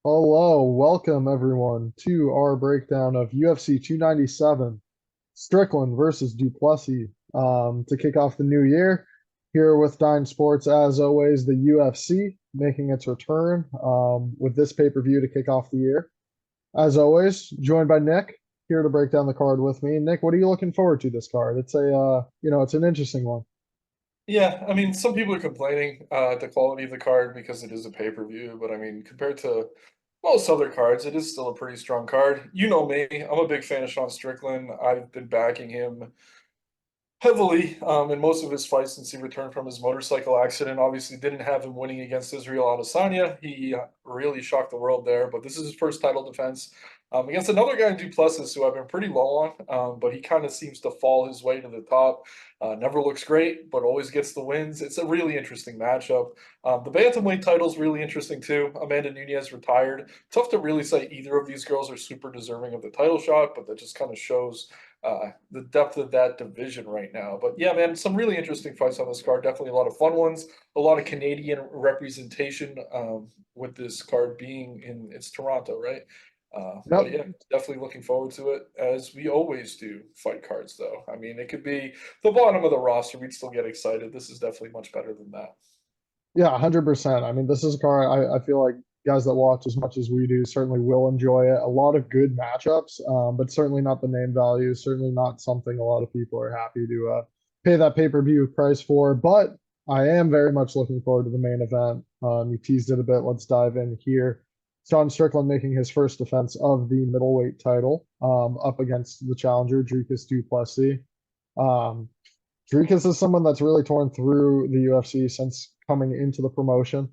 Hello, welcome everyone to our breakdown of UFC 297, Strickland versus Duplessis. To kick off the new year, here with Dine Sports, as always, the UFC making its return with this pay-per-view to kick off the year. As always, joined by Nick here to break down the card with me. Nick, what are you looking forward to this card? It's it's an interesting one. Yeah, I mean, some people are complaining the quality of the card because it is a pay-per-view, but I mean, compared to most other cards, it is still a pretty strong card. You know me, I'm a big fan of Sean Strickland. I've been backing him heavily in most of his fights since he returned from his motorcycle accident. Obviously, didn't have him winning against Israel Adesanya. He really shocked the world there, but this is his first title defense against another guy in Duplessis who I've been pretty low on, but he kind of seems to fall his way to the top. Never looks great, but always gets the wins. It's a really interesting matchup. The bantamweight title is really interesting too. Amanda Nunes retired. Tough to really say either of these girls are super deserving of the title shot, but that just kind of shows the depth of that division right now. But yeah, man, some really interesting fights on this card. Definitely a lot of fun ones. A lot of Canadian representation with this card being in it's Toronto, right? But Yep. yeah, definitely looking forward to it as we always do fight cards, though. I mean, it could be the bottom of the roster. We'd still get excited. This is definitely much better than that. Yeah, 100%. I mean, this is a car I feel like guys that watch as much as we do certainly will enjoy it. A lot of good matchups, but certainly not the name value, certainly not something a lot of people are happy to pay that pay-per-view price for. But I am very much looking forward to the main event. You teased it a bit. Let's dive in here. Sean Strickland making his first defense of the middleweight title up against the challenger, Dricus Du Plessis. Um, Dricus is someone that's really torn through the UFC since coming into the promotion.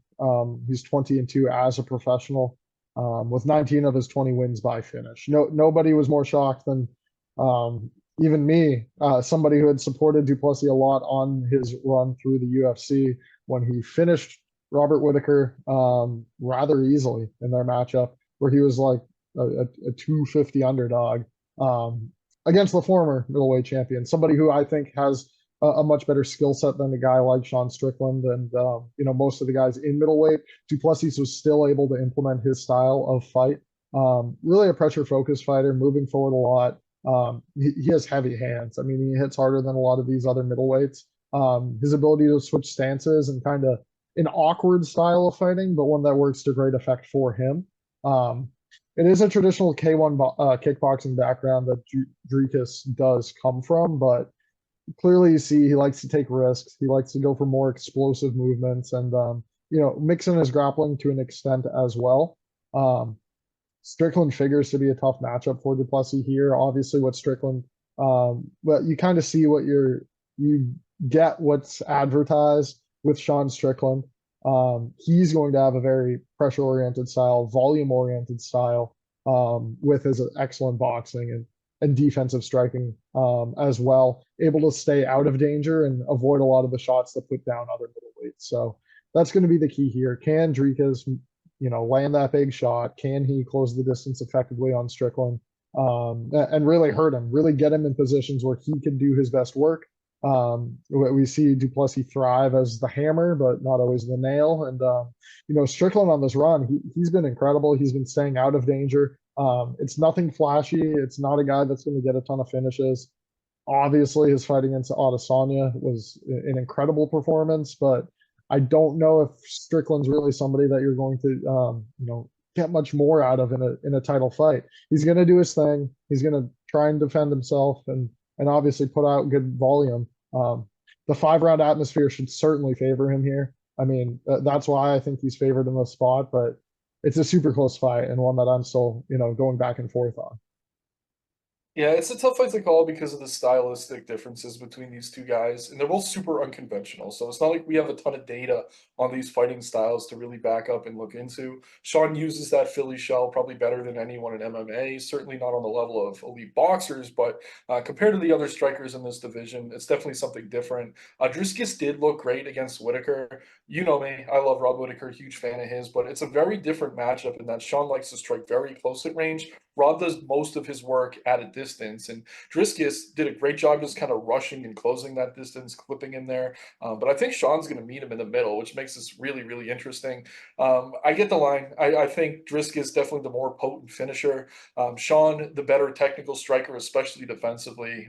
He's 20-2 as a professional, with 19 of his 20 wins by finish. Nobody was more shocked than even me, somebody who had supported Duplessis a lot on his run through the UFC when he finished Robert Whitaker rather easily in their matchup, where he was like a 250 underdog against the former middleweight champion, somebody who I think has a much better skill set than a guy like Sean Strickland and most of the guys in middleweight. Duplessis was still able to implement his style of fight. Really a pressure focused fighter, moving forward a lot. He has heavy hands. I mean, he hits harder than a lot of these other middleweights. His ability to switch stances and kind of an awkward style of fighting, but one that works to great effect for him. It is a traditional K1 kickboxing background that Dricus does come from, but clearly you see he likes to take risks. He likes to go for more explosive movements and mix in his grappling to an extent as well. Strickland figures to be a tough matchup for Duplessis here. Obviously, what Strickland, but you kind of see you get what's advertised with Sean Strickland. He's going to have a very pressure-oriented style, volume-oriented style, with his excellent boxing and defensive striking as well, able to stay out of danger and avoid a lot of the shots that put down other middleweights. So that's going to be the key here. Can Dricus, land that big shot? Can he close the distance effectively on Strickland and really hurt him, really get him in positions where he can do his best work? We see Duplessis thrive as the hammer, but not always the nail. And Strickland on this run, he's been incredible. He's been staying out of danger. It's nothing flashy. It's not a guy that's going to get a ton of finishes. Obviously, his fight against Adesanya was an incredible performance, but I don't know if Strickland's really somebody that you're going to, get much more out of in a title fight. He's going to do his thing. He's going to try and defend himself and obviously put out good volume. The 5 round atmosphere should certainly favor him here. I mean, that's why I think he's favored in the spot, but it's a super close fight and one that I'm still, going back and forth on. Yeah, it's a tough fight to call because of the stylistic differences between these two guys, and they're both super unconventional. So it's not like we have a ton of data on these fighting styles to really back up and look into. Sean uses that Philly shell probably better than anyone in MMA, certainly not on the level of elite boxers, but compared to the other strikers in this division, it's definitely something different. Driscus did look great against Whitaker. You know me, I love Rob Whitaker, huge fan of his, but it's a very different matchup in that Sean likes to strike very close at range Rod does most of his work at a distance, and Driscus did a great job just kind of rushing and closing that distance, clipping in there. But I think Sean's going to meet him in the middle, which makes this really, really interesting. I get the line. I think Driscus definitely the more potent finisher. Sean, the better technical striker, especially defensively,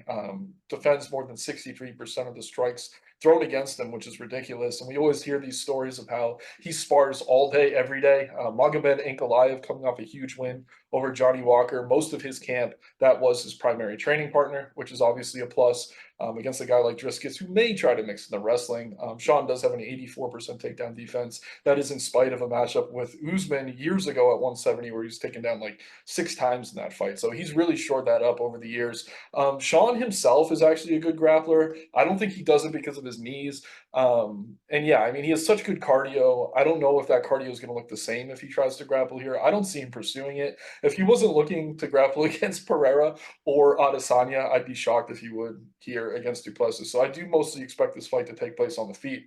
defends more than 63% of the strikes thrown against him, which is ridiculous. And we always hear these stories of how he spars all day, every day. Magomed Ankalaev coming off a huge win over Johnny Walker. Most of his camp, that was his primary training partner, which is obviously a plus against a guy like Driscus, who may try to mix in the wrestling. Sean does have an 84% takedown defense. That is in spite of a matchup with Usman years ago at 170, where he was taken down like 6 times in that fight. So he's really shored that up over the years. Sean himself is actually a good grappler. I don't think he does it because of his knees. And yeah, I mean, he has such good cardio. I don't know if that cardio is going to look the same if he tries to grapple here. I don't see him pursuing it. If he wasn't looking to grapple against Pereira or Adesanya, I'd be shocked if he would here against Duplessis. So I do mostly expect this fight to take place on the feet.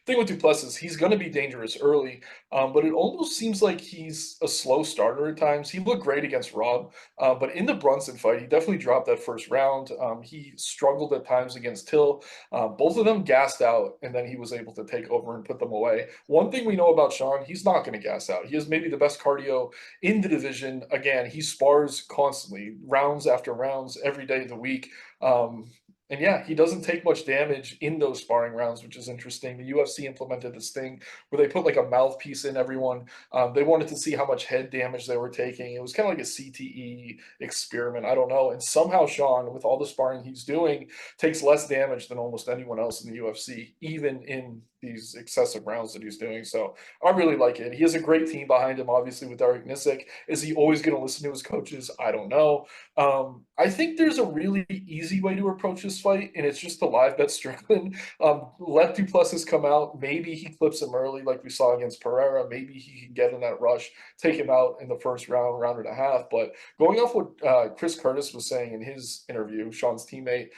Thing with Duplessis, he's going to be dangerous early, but it almost seems like he's a slow starter at times. He looked great against Rob, but in the Brunson fight, he definitely dropped that first round. He struggled at times against Till. Both of them gassed out, and then he was able to take over and put them away. One thing we know about Sean, he's not going to gas out. He has maybe the best cardio in the division. Again, he spars constantly, rounds after rounds, every day of the week. And yeah, he doesn't take much damage in those sparring rounds, which is interesting. The UFC implemented this thing where they put like a mouthpiece in everyone. They wanted to see how much head damage they were taking. It was kind of like a CTE experiment. I don't know. And somehow Sean, with all the sparring he's doing, takes less damage than almost anyone else in the UFC, even in these excessive rounds that he's doing. So I really like it. He has a great team behind him, obviously, with Derek Nisick. Is he always going to listen to his coaches? I don't know. I think there's a really easy way to approach this fight, and it's just to live bet Strickland. Let Duplessis come out. Maybe he clips him early, like we saw against Pereira. Maybe he can get in that rush, take him out in the first round, round and a half. But going off what Chris Curtis was saying in his interview, Sean's teammate,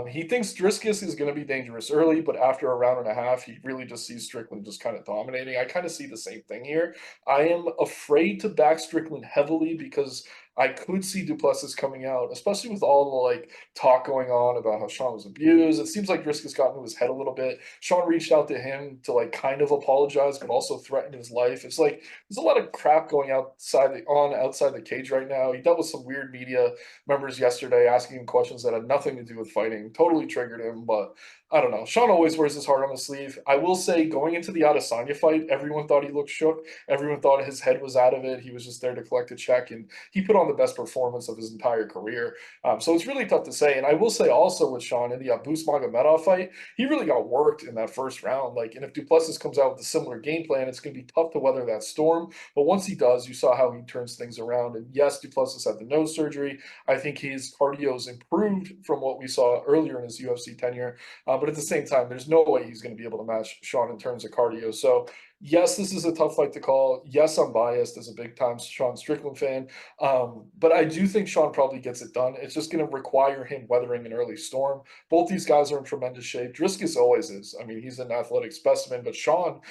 he thinks Driscus is going to be dangerous early, but after a round and a half, he really just sees Strickland just kind of dominating. I kind of see the same thing here. I am afraid to back Strickland heavily because I could see Duplessis coming out, especially with all the like talk going on about how Sean was abused. It seems like Driscoll's gotten into his head a little bit. Sean reached out to him to like kind of apologize, but also threaten his life. It's like there's a lot of crap going outside the cage right now. He dealt with some weird media members yesterday asking him questions that had nothing to do with fighting. Totally triggered him, but I don't know. Sean always wears his heart on his sleeve. I will say, going into the Adesanya fight, everyone thought he looked shook. Everyone thought his head was out of it. He was just there to collect a check, and he put on the best performance of his entire career. So it's really tough to say. And I will say also with Sean in the Abus Magomedov fight, he really got worked in that first round. Like, and if Duplessis comes out with a similar game plan, it's going to be tough to weather that storm. But once he does, you saw how he turns things around. And yes, Duplessis had the nose surgery. I think his cardio's improved from what we saw earlier in his UFC tenure. But at the same time, there's no way he's going to be able to match Sean in terms of cardio. So yes, this is a tough fight to call. Yes, I'm biased as a big time Sean Strickland fan. But I do think Sean probably gets it done. It's just going to require him weathering an early storm. Both these guys are in tremendous shape. Driscus always is. I mean, he's an athletic specimen, but Sean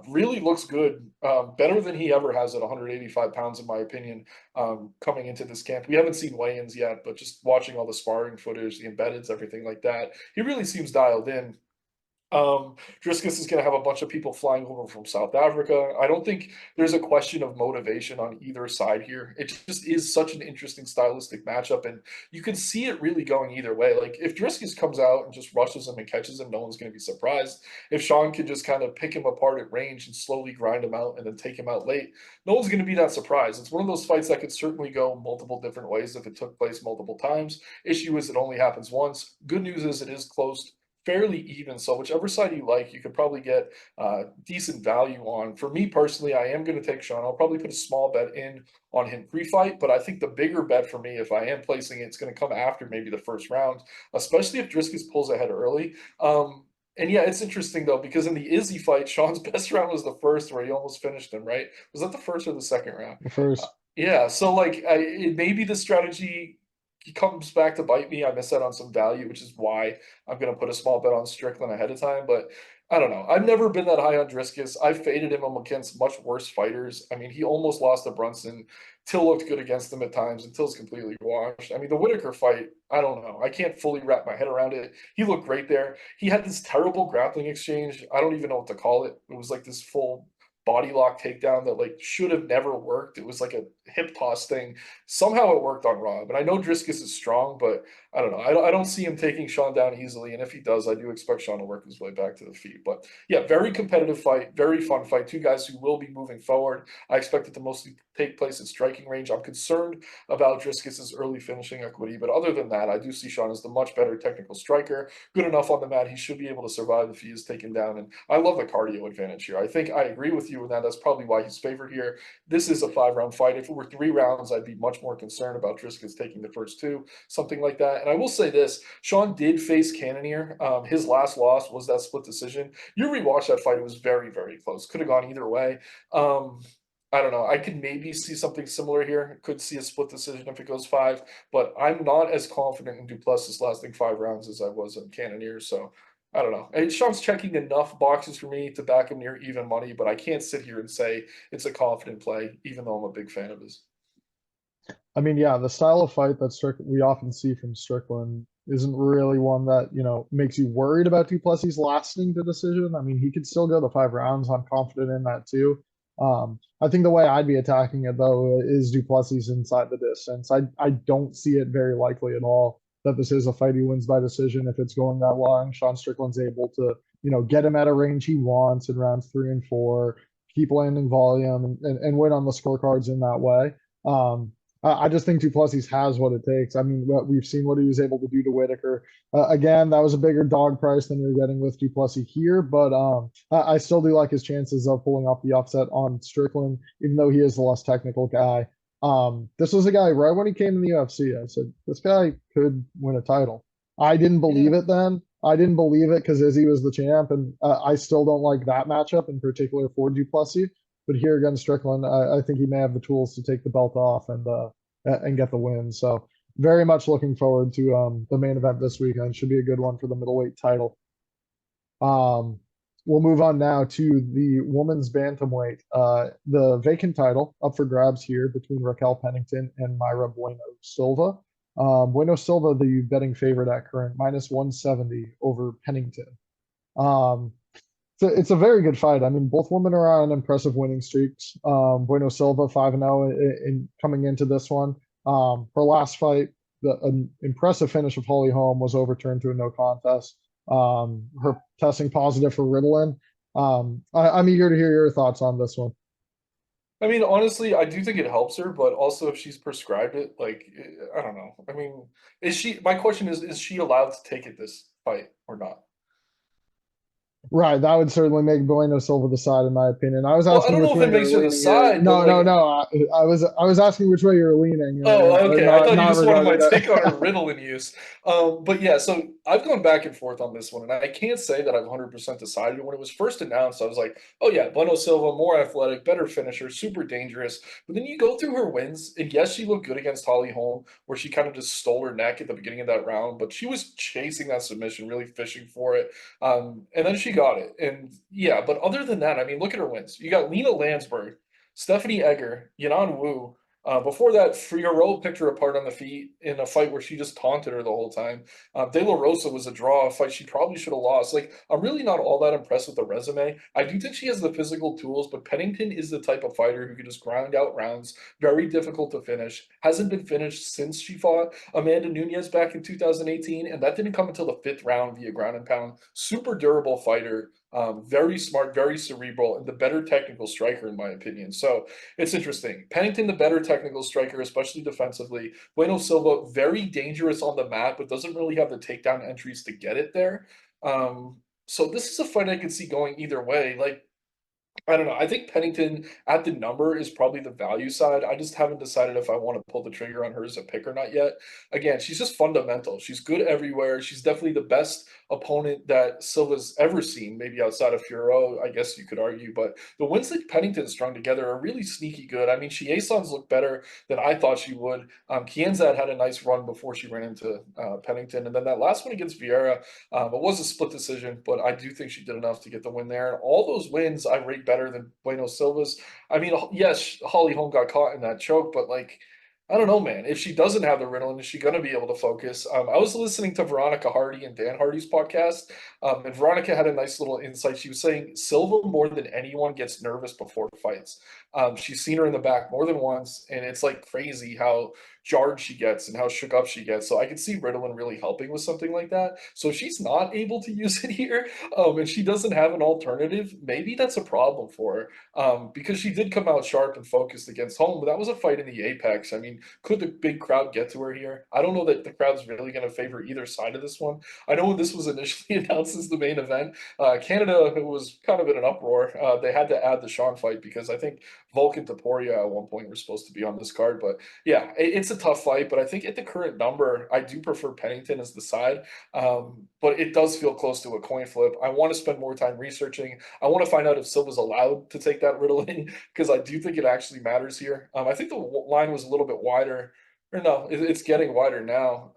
really looks good, better than he ever has at 185 pounds, in my opinion, coming into this camp. We haven't seen weigh-ins yet, but just watching all the sparring footage, the embeddeds, everything like that, he really seems dialed in. Driscus is going to have a bunch of people flying over from South Africa. I don't think there's a question of motivation on either side here. It just is such an interesting stylistic matchup, and you can see it really going either way. Like, if Driscus comes out and just rushes him and catches him, no one's going to be surprised. If Sean can just kind of pick him apart at range and slowly grind him out and then take him out late, no one's going to be that surprised. It's one of those fights that could certainly go multiple different ways if it took place multiple times. Issue is it only happens once. Good news is it is close, fairly even. So whichever side you like, you could probably get decent value on. For me personally, I am going to take Sean. I'll probably put a small bet in on him pre-fight, but I think the bigger bet for me, if I am placing it, it's going to come after maybe the first round, especially if Driscus pulls ahead early. And yeah, it's interesting though, because in the Izzy fight, Sean's best round was the first where he almost finished him, right? Was that the first or the second round? First, Yeah, so like it maybe the strategy comes back to bite me. I miss out on some value, which is why I'm going to put a small bet on Strickland ahead of time. But I don't know. I've never been that high on Driscus. I've faded him against much worse fighters. I mean, he almost lost to Brunson. Till looked good against him at times until it's completely washed. I mean, the Whitaker fight, I don't know. I can't fully wrap my head around it. He looked great there. He had this terrible grappling exchange. I don't even know what to call it. It was like this full body lock takedown that like should have never worked. It was like a hip toss thing. Somehow it worked on Rob. And I know Driscus is strong, but I don't know. I don't see him taking Sean down easily. And if he does, I do expect Sean to work his way back to the feet. But yeah, very competitive fight, very fun fight. Two guys who will be moving forward. I expect it to mostly take place at striking range. I'm concerned about Driscus's early finishing equity, but other than that, I do see Sean as the much better technical striker. Good enough on the mat. He should be able to survive if he is taken down. And I love the cardio advantage here. I think I agree with you in that. That's probably why he's favored here. This is a 5-round fight. If it were 3 rounds, I'd be much more concerned about Driscus taking the first two, something like that. And I will say this: Sean did face Cannonier. His last loss was that split decision. You rewatch that fight; it was very, very close. Could have gone either way. I don't know. I could maybe see something similar here. Could see a split decision if it goes 5, but I'm not as confident in Duplessis lasting 5 rounds as I was in Cannonier. So I don't know. And Sean's checking enough boxes for me to back him near even money, but I can't sit here and say it's a confident play, even though I'm a big fan of his. I mean, yeah, the style of fight that we often see from Strickland isn't really one that, makes you worried about Duplessis lasting the decision. I mean, he could still go the 5 rounds. I'm confident in that too. I think the way I'd be attacking it though is Duplessis inside the distance. I don't see it very likely at all that this is a fight he wins by decision if it's going that long. Sean Strickland's able to, get him at a range he wants in rounds 3 and 4, keep landing volume and win on the scorecards in that way. I just think Duplessis has what it takes. I mean, we've seen what he was able to do to Whitaker. Again, that was a bigger dog price than you're getting with Duplessis here, but I still do like his chances of pulling off the upset on Strickland, even though he is the less technical guy. This was a guy right when he came in the UFC. I said this guy could win a title. I didn't believe Yeah. it then. I didn't believe it because Izzy was the champ, and I still don't like that matchup in particular for Duplessis. But here against Strickland, I think he may have the tools to take the belt off and get the win. So very much looking forward to the main event this weekend. Should be a good one for the middleweight title. Um, we'll move on now to the women's bantamweight. The vacant title up for grabs here between Raquel Pennington and Myra Bueno Silva. Bueno Silva, the betting favorite at current, -170 over Pennington. Um, it's a very good fight. I mean, both women are on impressive winning streaks. Bueno Silva 5-0 in coming into this one. Her last fight, an impressive finish of Holly Holm was overturned to a no contest. Her testing positive for Ritalin. I'm eager to hear your thoughts on this one. I mean, honestly, I do think it helps her, but also if she's prescribed it, like, I don't know. I mean, my question is she allowed to take it this fight or not? Right, that would certainly make Bueno Silva the side, in my opinion. I was Well, I asking don't which know if way it you were makes her the leaning here. side, but No, like, no, no. I was asking which way you were leaning, oh, okay. I thought you not just wanted my regarding take on her that. Ritalin use. But yeah, so I've gone back and forth on this one, and I can't say that I've 100% decided. When it was first announced, I was like, oh yeah, Bueno Silva, more athletic, better finisher, super dangerous. But then you go through her wins, and yes, she looked good against Holly Holm, where she kind of just stole her neck at the beginning of that round, but she was chasing that submission, really fishing for it. And then she got it. And yeah, but other than that, I mean, look at her wins. You got Lena Landsberg, Stephanie Egger, Yanan Wu. Before that, Fiorillo picked her apart on the feet in a fight where she just taunted her the whole time. De La Rosa was a draw, a fight she probably should have lost. Like, I'm really not all that impressed with the resume. I do think she has the physical tools, but Pennington is the type of fighter who can just grind out rounds, very difficult to finish. Hasn't been finished since she fought Amanda Nunes back in 2018, and that didn't come until the 5th round via ground and pound. Super durable fighter, very smart, very cerebral, and the better technical striker, in my opinion. So it's interesting. Pennington, the better technical striker, especially defensively. Bueno Silva, very dangerous on the mat, but doesn't really have the takedown entries to get it there. So this is a fight I could see going either way. Like, I don't know. I think Pennington at the number is probably the value side. I just haven't decided if I want to pull the trigger on her as a pick or not yet. Again, she's just fundamental. She's good everywhere. She's definitely the best opponent that Silva's ever seen, maybe outside of Furo, I guess you could argue. But the wins that Pennington strung together are really sneaky good. I mean, Chiason's looked better than I thought she would. Kienzad had a nice run before she ran into Pennington. And then that last one against Vieira, it was a split decision, but I do think she did enough to get the win there. And all those wins I rate better than Bueno Silva's. I mean, yes, Holly Holm got caught in that choke, but like, I don't know, man. If she doesn't have the Ritalin, is she going to be able to focus? I was listening to Veronica Hardy and Dan Hardy's podcast, and Veronica had a nice little insight. She was saying Silva, more than anyone, gets nervous before fights. She's seen her in the back more than once, and it's like crazy how jarred she gets and how shook up she gets. So I could see Ritalin really helping with something like that. So if she's not able to use it here, and she doesn't have an alternative, maybe that's a problem for her. Because she did come out sharp and focused against home, but that was a fight in the Apex. I mean, could the big crowd get to her here? I don't know that the crowd's really going to favor either side of this one. I know when this was initially announced as the main event, Canada was kind of in an uproar. They had to add the Sean fight because I think Volk and Taporia at one point were supposed to be on this card. But yeah, it's a tough fight. But I think at the current number, I do prefer Pennington as the side. But it does feel close to a coin flip. I want to spend more time researching. I want to find out if Silva's allowed to take that Ritalin because I do think it actually matters here. I think the line was a little bit wider. Or no, it's getting wider now.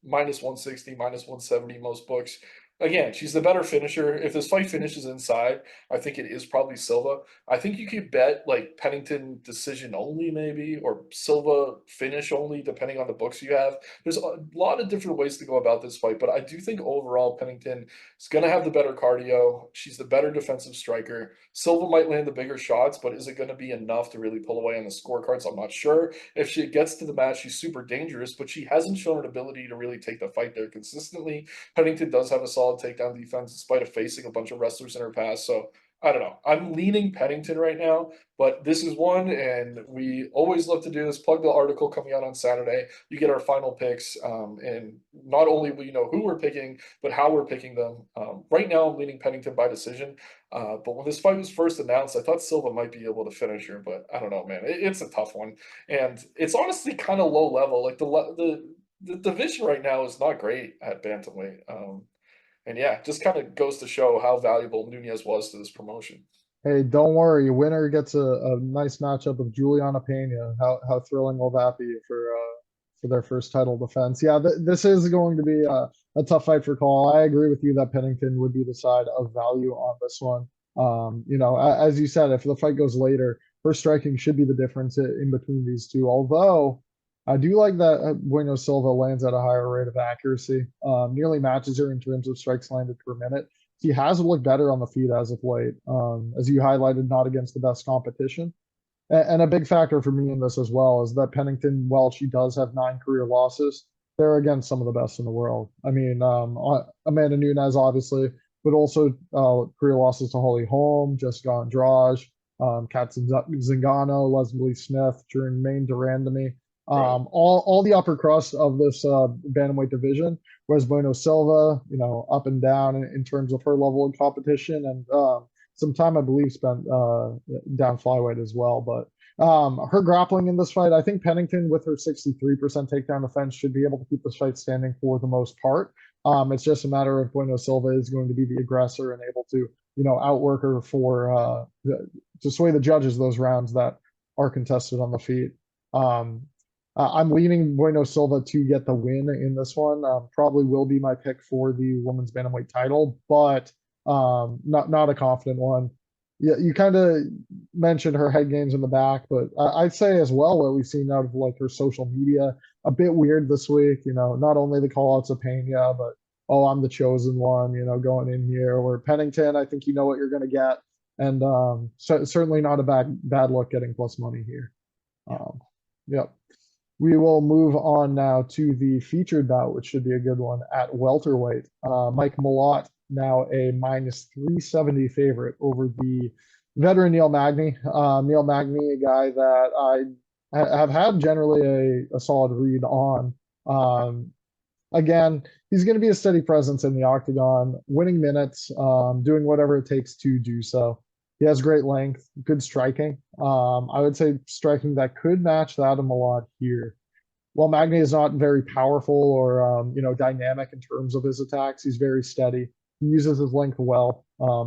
Minus 160, minus 170, most books. Again, she's the better finisher. If this fight finishes inside, I think it is probably Silva. I think you could bet like Pennington decision only, maybe, or Silva finish only, depending on the books you have. There's a lot of different ways to go about this fight, but I do think overall Pennington is going to have the better cardio. She's the better defensive striker. Silva might land the bigger shots, but is it going to be enough to really pull away on the scorecards? I'm not sure. If she gets to the match, she's super dangerous, but she hasn't shown an ability to really take the fight there consistently. Pennington does have a solid takedown defense despite of facing a bunch of wrestlers in her past. So I don't know. I'm leaning Pennington right now, but this is one, and we always love to do this. Plug the article coming out on Saturday. You get our final picks, and not only will you know who we're picking, but how we're picking them. Right now, I'm leaning Pennington by decision. But when this fight was first announced, I thought Silva might be able to finish her, but I don't know, man. It's a tough one, and it's honestly kind of low level. Like the division right now is not great at bantamweight. And yeah, just kind of goes to show how valuable Nunez was to this promotion. Hey, don't worry. Winner gets a nice matchup of Juliana Pena. How thrilling will that be for their first title defense? Yeah, this is going to be a tough fight for Call. I agree with you that Pennington would be the side of value on this one. As you said, if the fight goes later, her striking should be the difference in between these two. Although I do like that Bueno Silva lands at a higher rate of accuracy, nearly matches her in terms of strikes landed per minute. He has looked better on the feet as of late, as you highlighted, not against the best competition. And a big factor for me in this as well is that Pennington, while she does have 9 career losses, they're against some of the best in the world. I mean, Amanda Nunes, obviously, but also career losses to Holly Holm, Jessica Andrade, Kat Zingano, Leslie Smith, Jermaine Durandamy, Right. all the upper crust of this bantamweight division. Whereas Bueno Silva, up and down in terms of her level of competition, and some time I believe spent down flyweight as well. But her grappling in this fight, I think Pennington with her 63% takedown defense should be able to keep this fight standing for the most part. It's just a matter of Bueno Silva is going to be the aggressor and able to, outwork her to sway the judges those rounds that are contested on the feet. Um, I'm leaning Bueno Silva to get the win in this one. Probably will be my pick for the women's bantamweight title, but not a confident one. Yeah, you kind of mentioned her head games in the back, but I'd say as well what we've seen out of like her social media, a bit weird this week. Not only the call outs of Pena, but oh, I'm the chosen one. Going in here. Where Pennington, I think you know what you're going to get, and certainly not a bad look getting plus money here. Um, yep. We will move on now to the featured bout, which should be a good one at welterweight. Mike Malott, now a minus 370 favorite over the veteran Neil Magny. Neil Magny, a guy that have had generally a solid read on. Again, he's going to be a steady presence in the octagon, winning minutes, doing whatever it takes to do so. He has great length, good striking. I would say striking that could match that of Malott here. While Magny is not very powerful or dynamic in terms of his attacks, he's very steady. He uses his length well,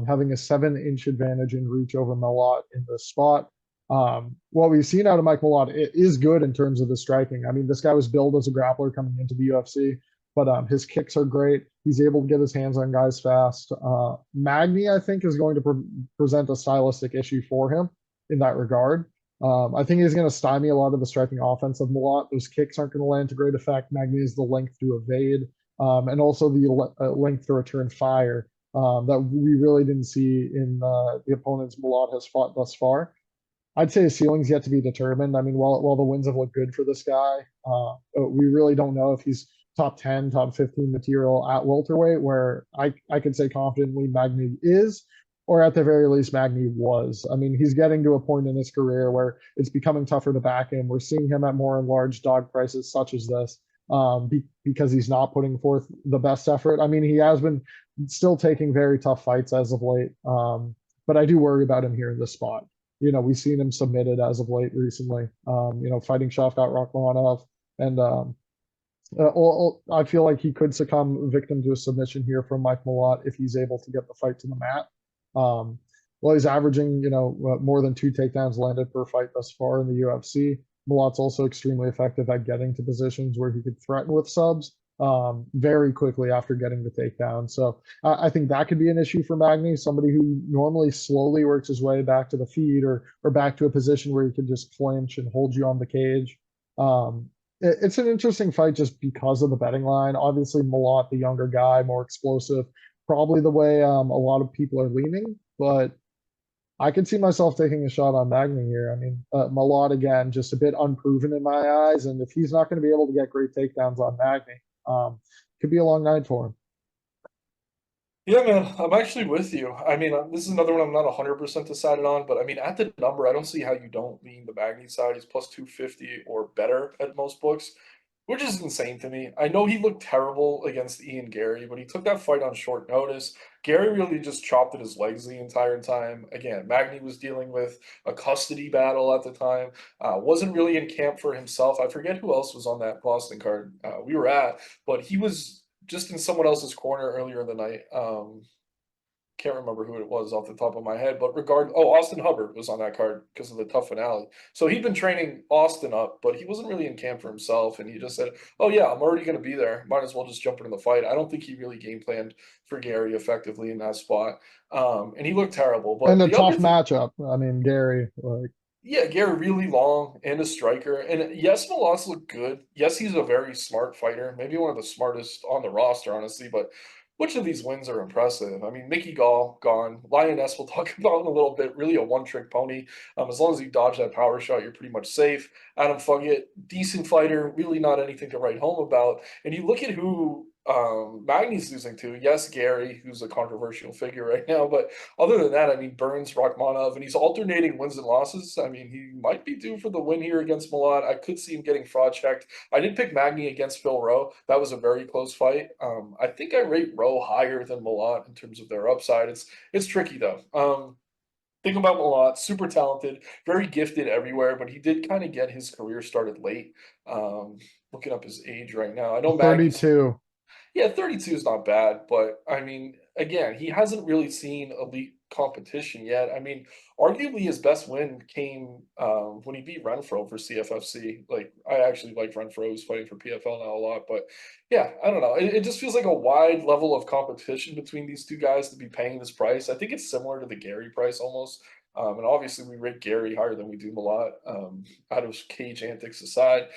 having a 7-inch advantage in reach over Malott in this spot. What we've seen out of Mike Malott is good in terms of his striking. I mean, this guy was billed as a grappler coming into the UFC, but his kicks are great. He's able to get his hands on guys fast. Magny, I think, is going to present a stylistic issue for him in that regard. I think he's going to stymie a lot of the striking offense of Malott. Those kicks aren't going to land to great effect. Magny has the length to evade, and also the length to return fire that we really didn't see in the opponents Malott has fought thus far. I'd say his ceiling's yet to be determined. I mean, while the wins have looked good for this guy, we really don't know if he's top 10, top 15 material at welterweight, where I could say confidently Magny is, or at the very least Magny was. I mean, he's getting to a point in his career where it's becoming tougher to back him. We're seeing him at more large dog prices such as this, because he's not putting forth the best effort. I mean, he has been still taking very tough fights as of late, but I do worry about him here in this spot. We've seen him submitted as of late recently, fighting Shavkat Rakhmonov. And I feel like he could succumb victim to a submission here from Mike Malott if he's able to get the fight to the mat. Well, he's averaging, more than 2 takedowns landed per fight thus far in the UFC. Malott's also extremely effective at getting to positions where he could threaten with subs very quickly after getting the takedown. So I think that could be an issue for Magny, somebody who normally slowly works his way back to the feet or back to a position where he can just clinch and hold you on the cage. It's an interesting fight just because of the betting line. Obviously, Malott, the younger guy, more explosive, probably the way a lot of people are leaning, but I could see myself taking a shot on Magny here. I mean, Malott, again, just a bit unproven in my eyes, and if he's not going to be able to get great takedowns on Magny, could be a long night for him. Yeah, man, I'm actually with you. I mean, this is another one I'm not 100% decided on, but I mean, at the number, I don't see how you don't lean the Magny side. He's plus 250 or better at most books, which is insane to me. I know he looked terrible against Ian Gary, but he took that fight on short notice. Gary really just chopped at his legs the entire time. Again, Magny was dealing with a custody battle at the time. Wasn't really in camp for himself. I forget who else was on that Boston card we were at, but he was just in someone else's corner earlier in the night. Can't remember who it was off the top of my head, but Austin Hubbard was on that card because of the tough finale. So he'd been training Austin up, but he wasn't really in camp for himself, and he just said, "Oh yeah, I'm already going to be there. Might as well just jump into the fight." I don't think he really game planned for Gary effectively in that spot, and he looked terrible. And But a the other tough thing, matchup. I mean, Gary, like, yeah, Gary really long and a striker. And yes, Malas looked good. Yes, he's a very smart fighter, maybe one of the smartest on the roster, honestly. But which of these wins are impressive? I mean, Mickey Gall gone. Lioness we'll talk about in a little bit. Really a one-trick pony. As long as you dodge that power shot, you're pretty much safe. Adam Fugget, decent fighter, really not anything to write home about. And you look at who Magny's losing to. Yes, Gary, who's a controversial figure right now, but other than that, I mean, Burns, Rachmanov, and he's alternating wins and losses. I mean, he might be due for the win here against Milan. I could see him getting fraud checked. I did pick Magny against Phil Rowe. That was a very close fight. I think I rate Rowe higher than Milan in terms of their upside. It's tricky though. Think about Milan, super talented, very gifted everywhere, but he did kind of get his career started late. Looking up his age right now. I know Magny's 32. yeah, 32 is not bad, but I mean, again, he hasn't really seen elite competition yet. I mean, arguably his best win came when he beat Renfro for CFFC. Like, I actually like Renfro, who's fighting for PFL now a lot, but yeah, I don't know. It just feels like a wide level of competition between these two guys to be paying this price. I think it's similar to the Gary price almost. And obviously, we rate Gary higher than we do Malott, out of cage antics aside.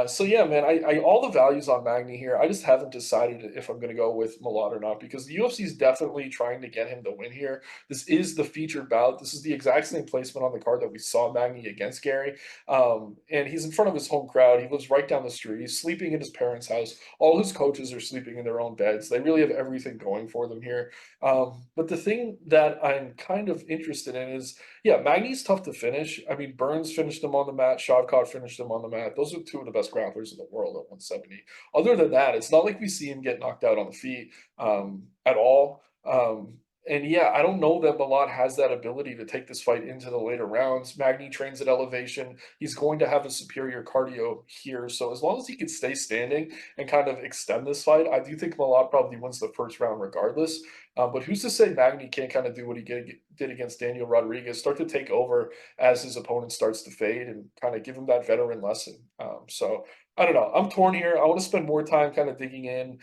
So yeah, man, I all the values on Magny here. I just haven't decided if I'm going to go with Malott or not because the UFC is definitely trying to get him to win here. This is the featured bout. This is the exact same placement on the card that we saw Magny against Gary. And he's in front of his home crowd. He lives right down the street. He's sleeping in his parents' house. All his coaches are sleeping in their own beds. They really have everything going for them here. But the thing that I'm kind of interested in is, yeah, Magny's tough to finish. I mean, Burns finished him on the mat. Shavkat finished him on the mat. Those are two of the best grapplers in the world at 170. Other than that, it's not like we see him get knocked out on the feet at all. And yeah, I don't know that Malott has that ability to take this fight into the later rounds. Magny trains at elevation. He's going to have a superior cardio here. So as long as he can stay standing and kind of extend this fight, I do think Malott probably wins the first round regardless. But who's to say Magny can't kind of do what he did against Daniel Rodriguez, start to take over as his opponent starts to fade and kind of give him that veteran lesson. So I don't know. I'm torn here. I want to spend more time kind of digging in,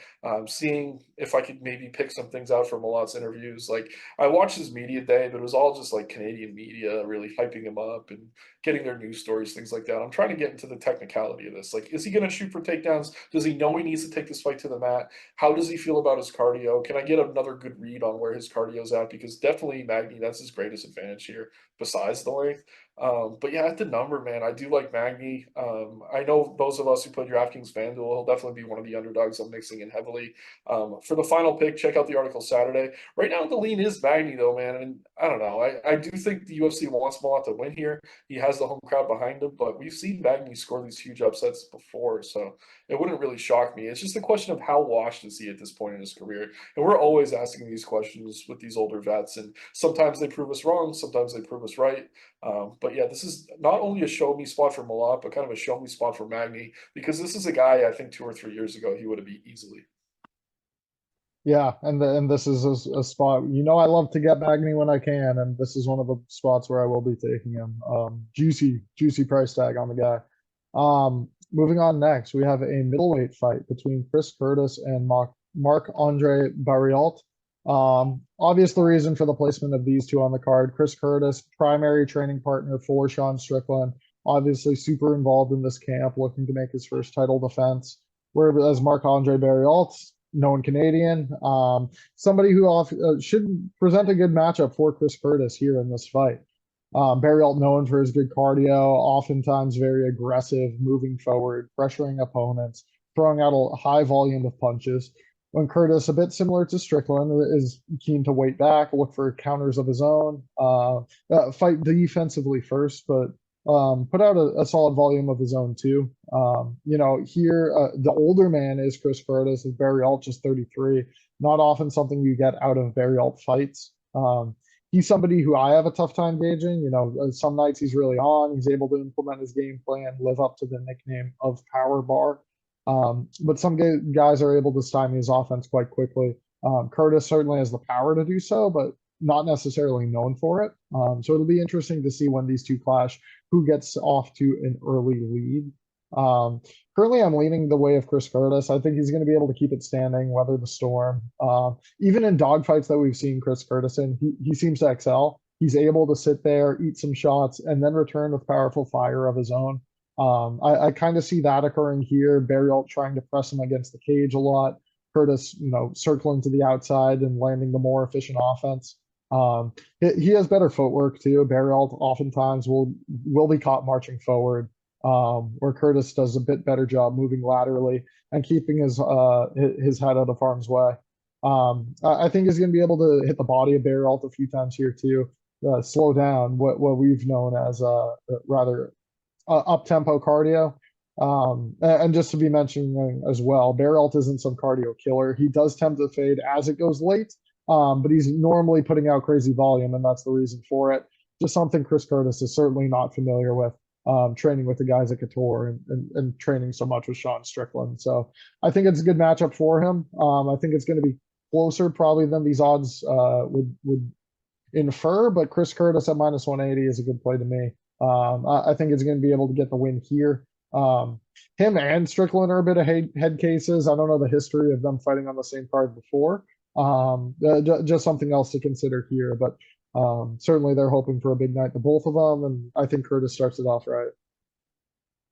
seeing if I could maybe pick some things out from Malott's interviews. Like I watched his media day, but it was all just like Canadian media really hyping him up and getting their news stories, things like that. I'm trying to get into the technicality of this. Like, is he going to shoot for takedowns? Does he know he needs to take this fight to the mat? How does he feel about his cardio? Can I get another good read on where his cardio's at? Because definitely Magny, that's his greatest advantage here, besides the length. But yeah, at the number, man, I do like Magny. I know those of us who put DraftKings FanDuel, he'll definitely be one of the underdogs I'm mixing in heavily. For the final pick, check out the article Saturday. Right now, the lean is Magny, though, man. And I don't know. I do think the UFC wants Malott to win here. He has the home crowd behind him, but we've seen Magny score these huge upsets before, so it wouldn't really shock me. It's just a question of how washed is he at this point in his career. And we're always asking these questions with these older vets, and sometimes they prove us wrong, sometimes they prove us right. But yeah, this is not only a show me spot for Malott, but kind of a show me spot for Magny, because this is a guy I think 2 or 3 years ago he would have beat easily. Yeah, and this is a spot. I love to get Magny when I can, and this is one of the spots where I will be taking him. Juicy price tag on the guy. Moving on next, we have a middleweight fight between Chris Curtis and Marc-Andre Barriault. Obvious the reason for the placement of these two on the card. Chris Curtis, primary training partner for Sean Strickland, obviously super involved in this camp, looking to make his first title defense. Whereas Marc-Andre Barriault, known Canadian, somebody who should present a good matchup for Chris Curtis here in this fight. Barriault known for his good cardio, oftentimes very aggressive, moving forward, pressuring opponents, throwing out a high volume of punches. When Curtis, a bit similar to Strickland, is keen to wait back, look for counters of his own, fight defensively first, but put out a solid volume of his own too. Here the older man is Chris Curtis, is Barriault just 33. Not often something you get out of Barriault fights. He's somebody who I have a tough time gauging. Some nights he's really on. He's able to implement his game plan, live up to the nickname of Power Bar. But some guys are able to stymie his offense quite quickly. Curtis certainly has the power to do so, but not necessarily known for it. So it'll be interesting to see when these two clash, who gets off to an early lead. Currently, I'm leaning the way of Chris Curtis. I think he's going to be able to keep it standing, weather the storm. Even in dogfights that we've seen Chris Curtis in, he seems to excel. He's able to sit there, eat some shots, and then return with powerful fire of his own. I kind of see that occurring here. Barriault trying to press him against the cage a lot. Curtis, circling to the outside and landing the more efficient offense. He has better footwork too. Barriault oftentimes will be caught marching forward, where Curtis does a bit better job moving laterally and keeping his head out of harm's way. I think he's going to be able to hit the body of Barriault a few times here too, slow down what we've known as rather up-tempo cardio. And just to be mentioning as well, Barriault isn't some cardio killer. He does tend to fade as it goes late, but he's normally putting out crazy volume, and that's the reason for it. Just something Chris Curtis is certainly not familiar with, training with the guys at Couture and training so much with Sean Strickland. So I think it's a good matchup for him. I think it's going to be closer probably than these odds would infer, but Chris Curtis at minus 180 is a good play to me. I think it's going to be able to get the win here. Him and Strickland are a bit of head cases. I don't know the history of them fighting on the same card before. Just something else to consider here, but certainly they're hoping for a big night, the both of them, and I think Curtis starts it off right.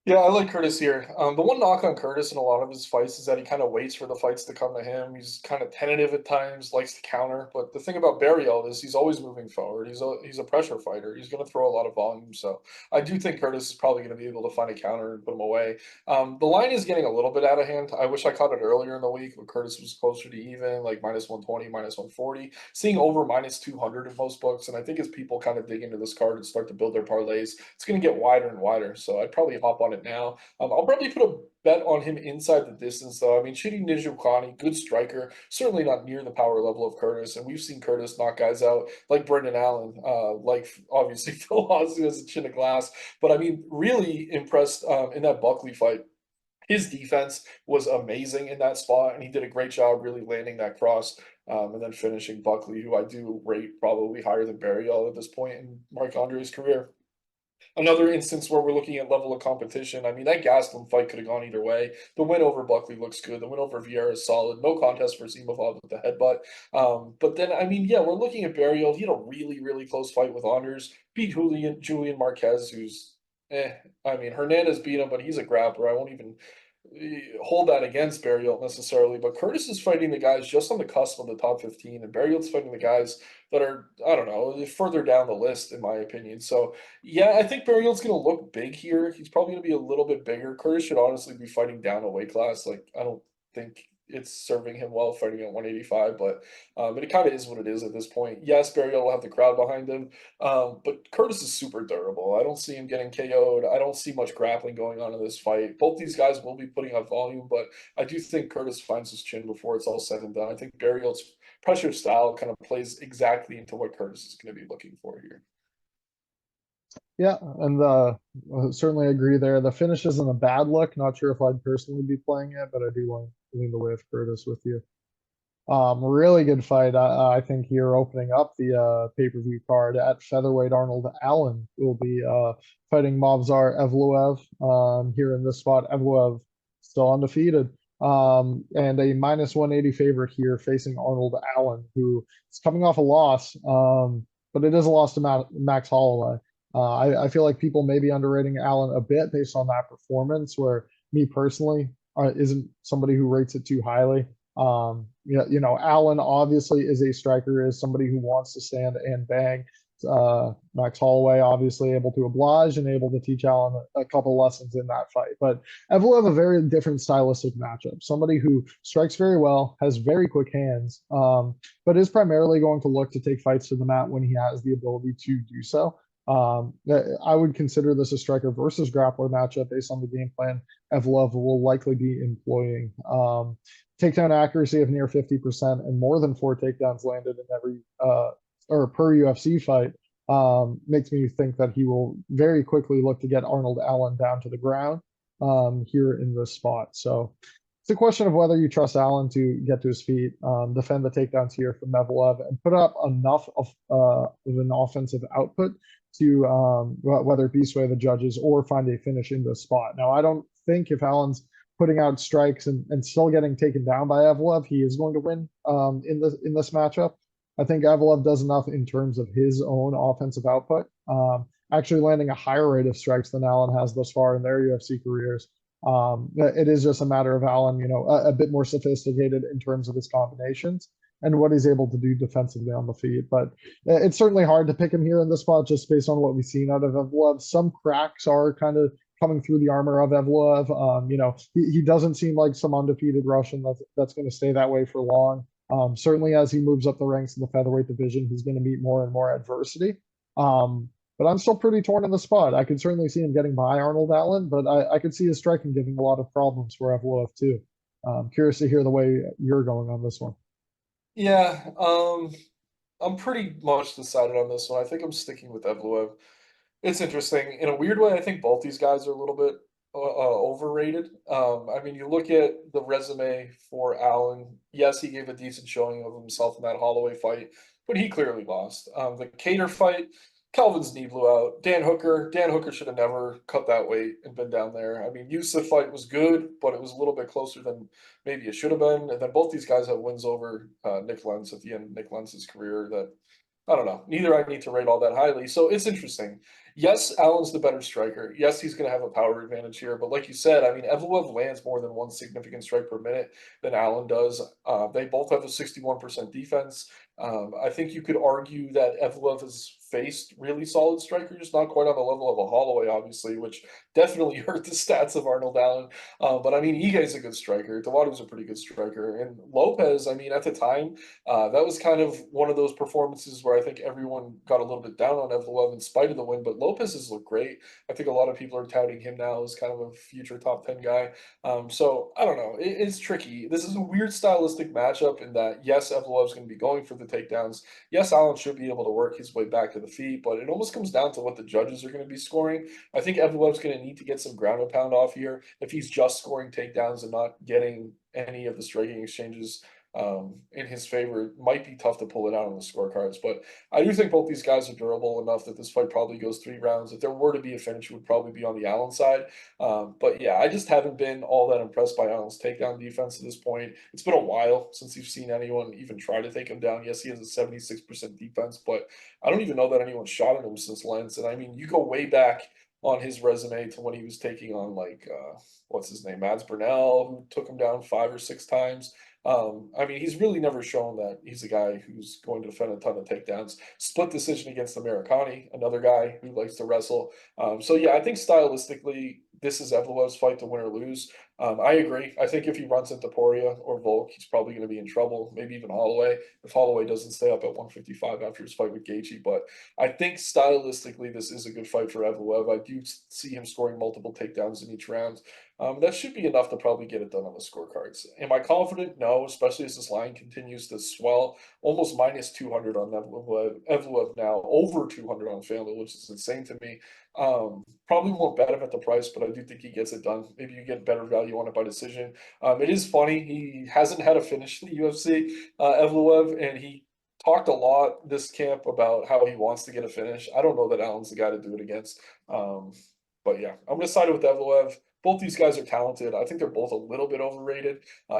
Yeah, I like Curtis here. The one knock on Curtis in a lot of his fights is that he kind of waits for the fights to come to him. He's kind of tentative at times, likes to counter. But the thing about Barriault is he's always moving forward. He's a pressure fighter. He's going to throw a lot of volume. So I do think Curtis is probably going to be able to find a counter and put him away. The line is getting a little bit out of hand. I wish I caught it earlier in the week when Curtis was closer to even, like minus 120, minus 140. Seeing over minus 200 in most books. And I think as people kind of dig into this card and start to build their parlays, it's going to get wider and wider. So I'd probably hop on on it now. I'll probably put a bet on him inside the distance, though. I mean, Chidi Njokuani, good striker, certainly not near the power level of Curtis, and we've seen Curtis knock guys out like Brendan Allen, like obviously Phil Hawes, who has a chin of glass. But I mean, really impressed in that Buckley fight. His defense was amazing in that spot, and he did a great job really landing that cross and then finishing Buckley, who I do rate probably higher than Barriel at this point in Marc-Andre's career. Another instance where we're looking at level of competition. I mean, that Gastelum fight could have gone either way. The win over Buckley looks good. The win over Vieira is solid. No contest for Zimov with the headbutt. But then, I mean, yeah, we're looking at Barriel. He had a really, really close fight with Honors. Beat Julian Marquez, who's, I mean, Hernandez beat him, but he's a grappler. I won't even hold that against Barriel necessarily. But Curtis is fighting the guys just on the cusp of the top 15, and Barriel's fighting the guys that are, I don't know, further down the list, in my opinion. So, yeah, I think Barriel's going to look big here. He's probably going to be a little bit bigger. Curtis should honestly be fighting down a weight class. Like, I don't think it's serving him well fighting at 185, but it kind of is what it is at this point. Yes, Barriel will have the crowd behind him, but Curtis is super durable. I don't see him getting KO'd. I don't see much grappling going on in this fight. Both these guys will be putting up volume, but I do think Curtis finds his chin before it's all said and done. I think Barriel's pressure style kind of plays exactly into what Curtis is going to be looking for here. Yeah, and certainly agree there. The finish isn't a bad look. Not sure if I'd personally be playing it, but I do want to lean the way of Curtis with you. Really good fight. I think here opening up the pay-per-view card at featherweight. Arnold Allen will be fighting Movsar Evloev here in this spot. Evloev still undefeated, and a minus 180 favorite here facing Arnold Allen, who is coming off a loss, but it is a loss to Max Holloway. I feel like people may be underrating Allen a bit based on that performance, where me personally isn't somebody who rates it too highly. Allen obviously is a striker, is somebody who wants to stand and bang. Max Holloway obviously able to oblige and able to teach Allen a couple lessons in that fight. But Evloev a very different stylistic matchup. Somebody who strikes very well, has very quick hands, but is primarily going to look to take fights to the mat when he has the ability to do so. I would consider this a striker versus grappler matchup based on the game plan Evloev will likely be employing. Takedown accuracy of near 50% and more than 4 takedowns landed in every or per UFC fight makes me think that he will very quickly look to get Arnold Allen down to the ground here in this spot. So it's a question of whether you trust Allen to get to his feet, defend the takedowns here from Evloev, and put up enough of an offensive output to whether it be sway the judges or find a finish in this spot. Now, I don't think if Allen's putting out strikes and still getting taken down by Evloev, he is going to win in this matchup. I think Evloev does enough in terms of his own offensive output, actually landing a higher rate of strikes than Allen has thus far in their UFC careers. It is just a matter of Allen, a bit more sophisticated in terms of his combinations and what he's able to do defensively on the feet. But it's certainly hard to pick him here in this spot just based on what we've seen out of Evloev. Some cracks are kind of coming through the armor of Evloev. He doesn't seem like some undefeated Russian that's going to stay that way for long. Certainly as he moves up the ranks in the featherweight division, he's going to meet more and more adversity. But I'm still pretty torn in the spot. I could certainly see him getting by Arnold Allen, but I could see his striking giving a lot of problems for Evloev too. I'm curious to hear the way you're going on this one. Yeah, I'm pretty much decided on this one. I think I'm sticking with Evloev. It's interesting. In a weird way, I think both these guys are a little bit overrated. I mean, you look at the resume for Allen. Yes, he gave a decent showing of himself in that Holloway fight, but he clearly lost. The Cater fight, Calvin's knee blew out. Dan Hooker should have never cut that weight and been down there. I mean, Yusuf fight was good, but it was a little bit closer than maybe it should have been. And then both these guys have wins over Nick Lenz at the end of Nick Lenz's career that, I don't know. Neither I need to rate all that highly. So it's interesting. Yes, Allen's the better striker. Yes, he's going to have a power advantage here. But like you said, I mean, Evloev lands more than one significant strike per minute than Allen does. They both have a 61% defense. I think you could argue that Evloev is faced really solid strikers, not quite on the level of a Holloway, obviously, which definitely hurt the stats of Arnold Allen. But I mean, Ige's a good striker. Duadu's a pretty good striker. And Lopez, I mean, at the time, that was kind of one of those performances where I think everyone got a little bit down on Evloev in spite of the win, but Lopez has looked great. I think a lot of people are touting him now as kind of a future top 10 guy. So I don't know. It's tricky. This is a weird stylistic matchup in that, yes, Evloev's going to be going for the takedowns. Yes, Allen should be able to work his way back to the feet, but it almost comes down to what the judges are going to be scoring. I think Evloev's going to need to get some ground and pound off here. If he's just scoring takedowns and not getting any of the striking exchanges in his favor, it might be tough to pull it out on the scorecards. But I do think both these guys are durable enough that this fight probably goes 3 rounds. If there were to be a finish, it would probably be on the Allen side. But yeah, I just haven't been all that impressed by Allen's takedown defense at this point. It's been a while since you've seen anyone even try to take him down. Yes, he has a 76% defense, but I don't even know that anyone shot at him since Lentz. And I mean, you go way back on his resume to when he was taking on like what's his name, Mads Burnell, who took him down 5 or 6 times. I mean, he's really never shown that he's a guy who's going to defend a ton of takedowns. Split decision against Americani, another guy who likes to wrestle. So yeah, I think stylistically, this is Evloev's fight to win or lose. I agree. I think if he runs into Poria or Volk, he's probably going to be in trouble. Maybe even Holloway, if Holloway doesn't stay up at 155 after his fight with Gaethje. But I think stylistically, this is a good fight for Evloev. I do see him scoring multiple takedowns in each round. That should be enough to probably get it done on the scorecards. Am I confident? No, especially as this line continues to swell. Almost minus 200 on Evloev now, over 200 on FanDuel, which is insane to me. Probably won't bet him at the price, but I do think he gets it done. Maybe you get better value on it by decision. It is funny. He hasn't had a finish in the UFC, Evloev, and he talked a lot this camp about how he wants to get a finish. I don't know that Allen's the guy to do it against. But yeah, I'm going to side with Evloev. Both these guys are talented. I think they're both a little bit overrated.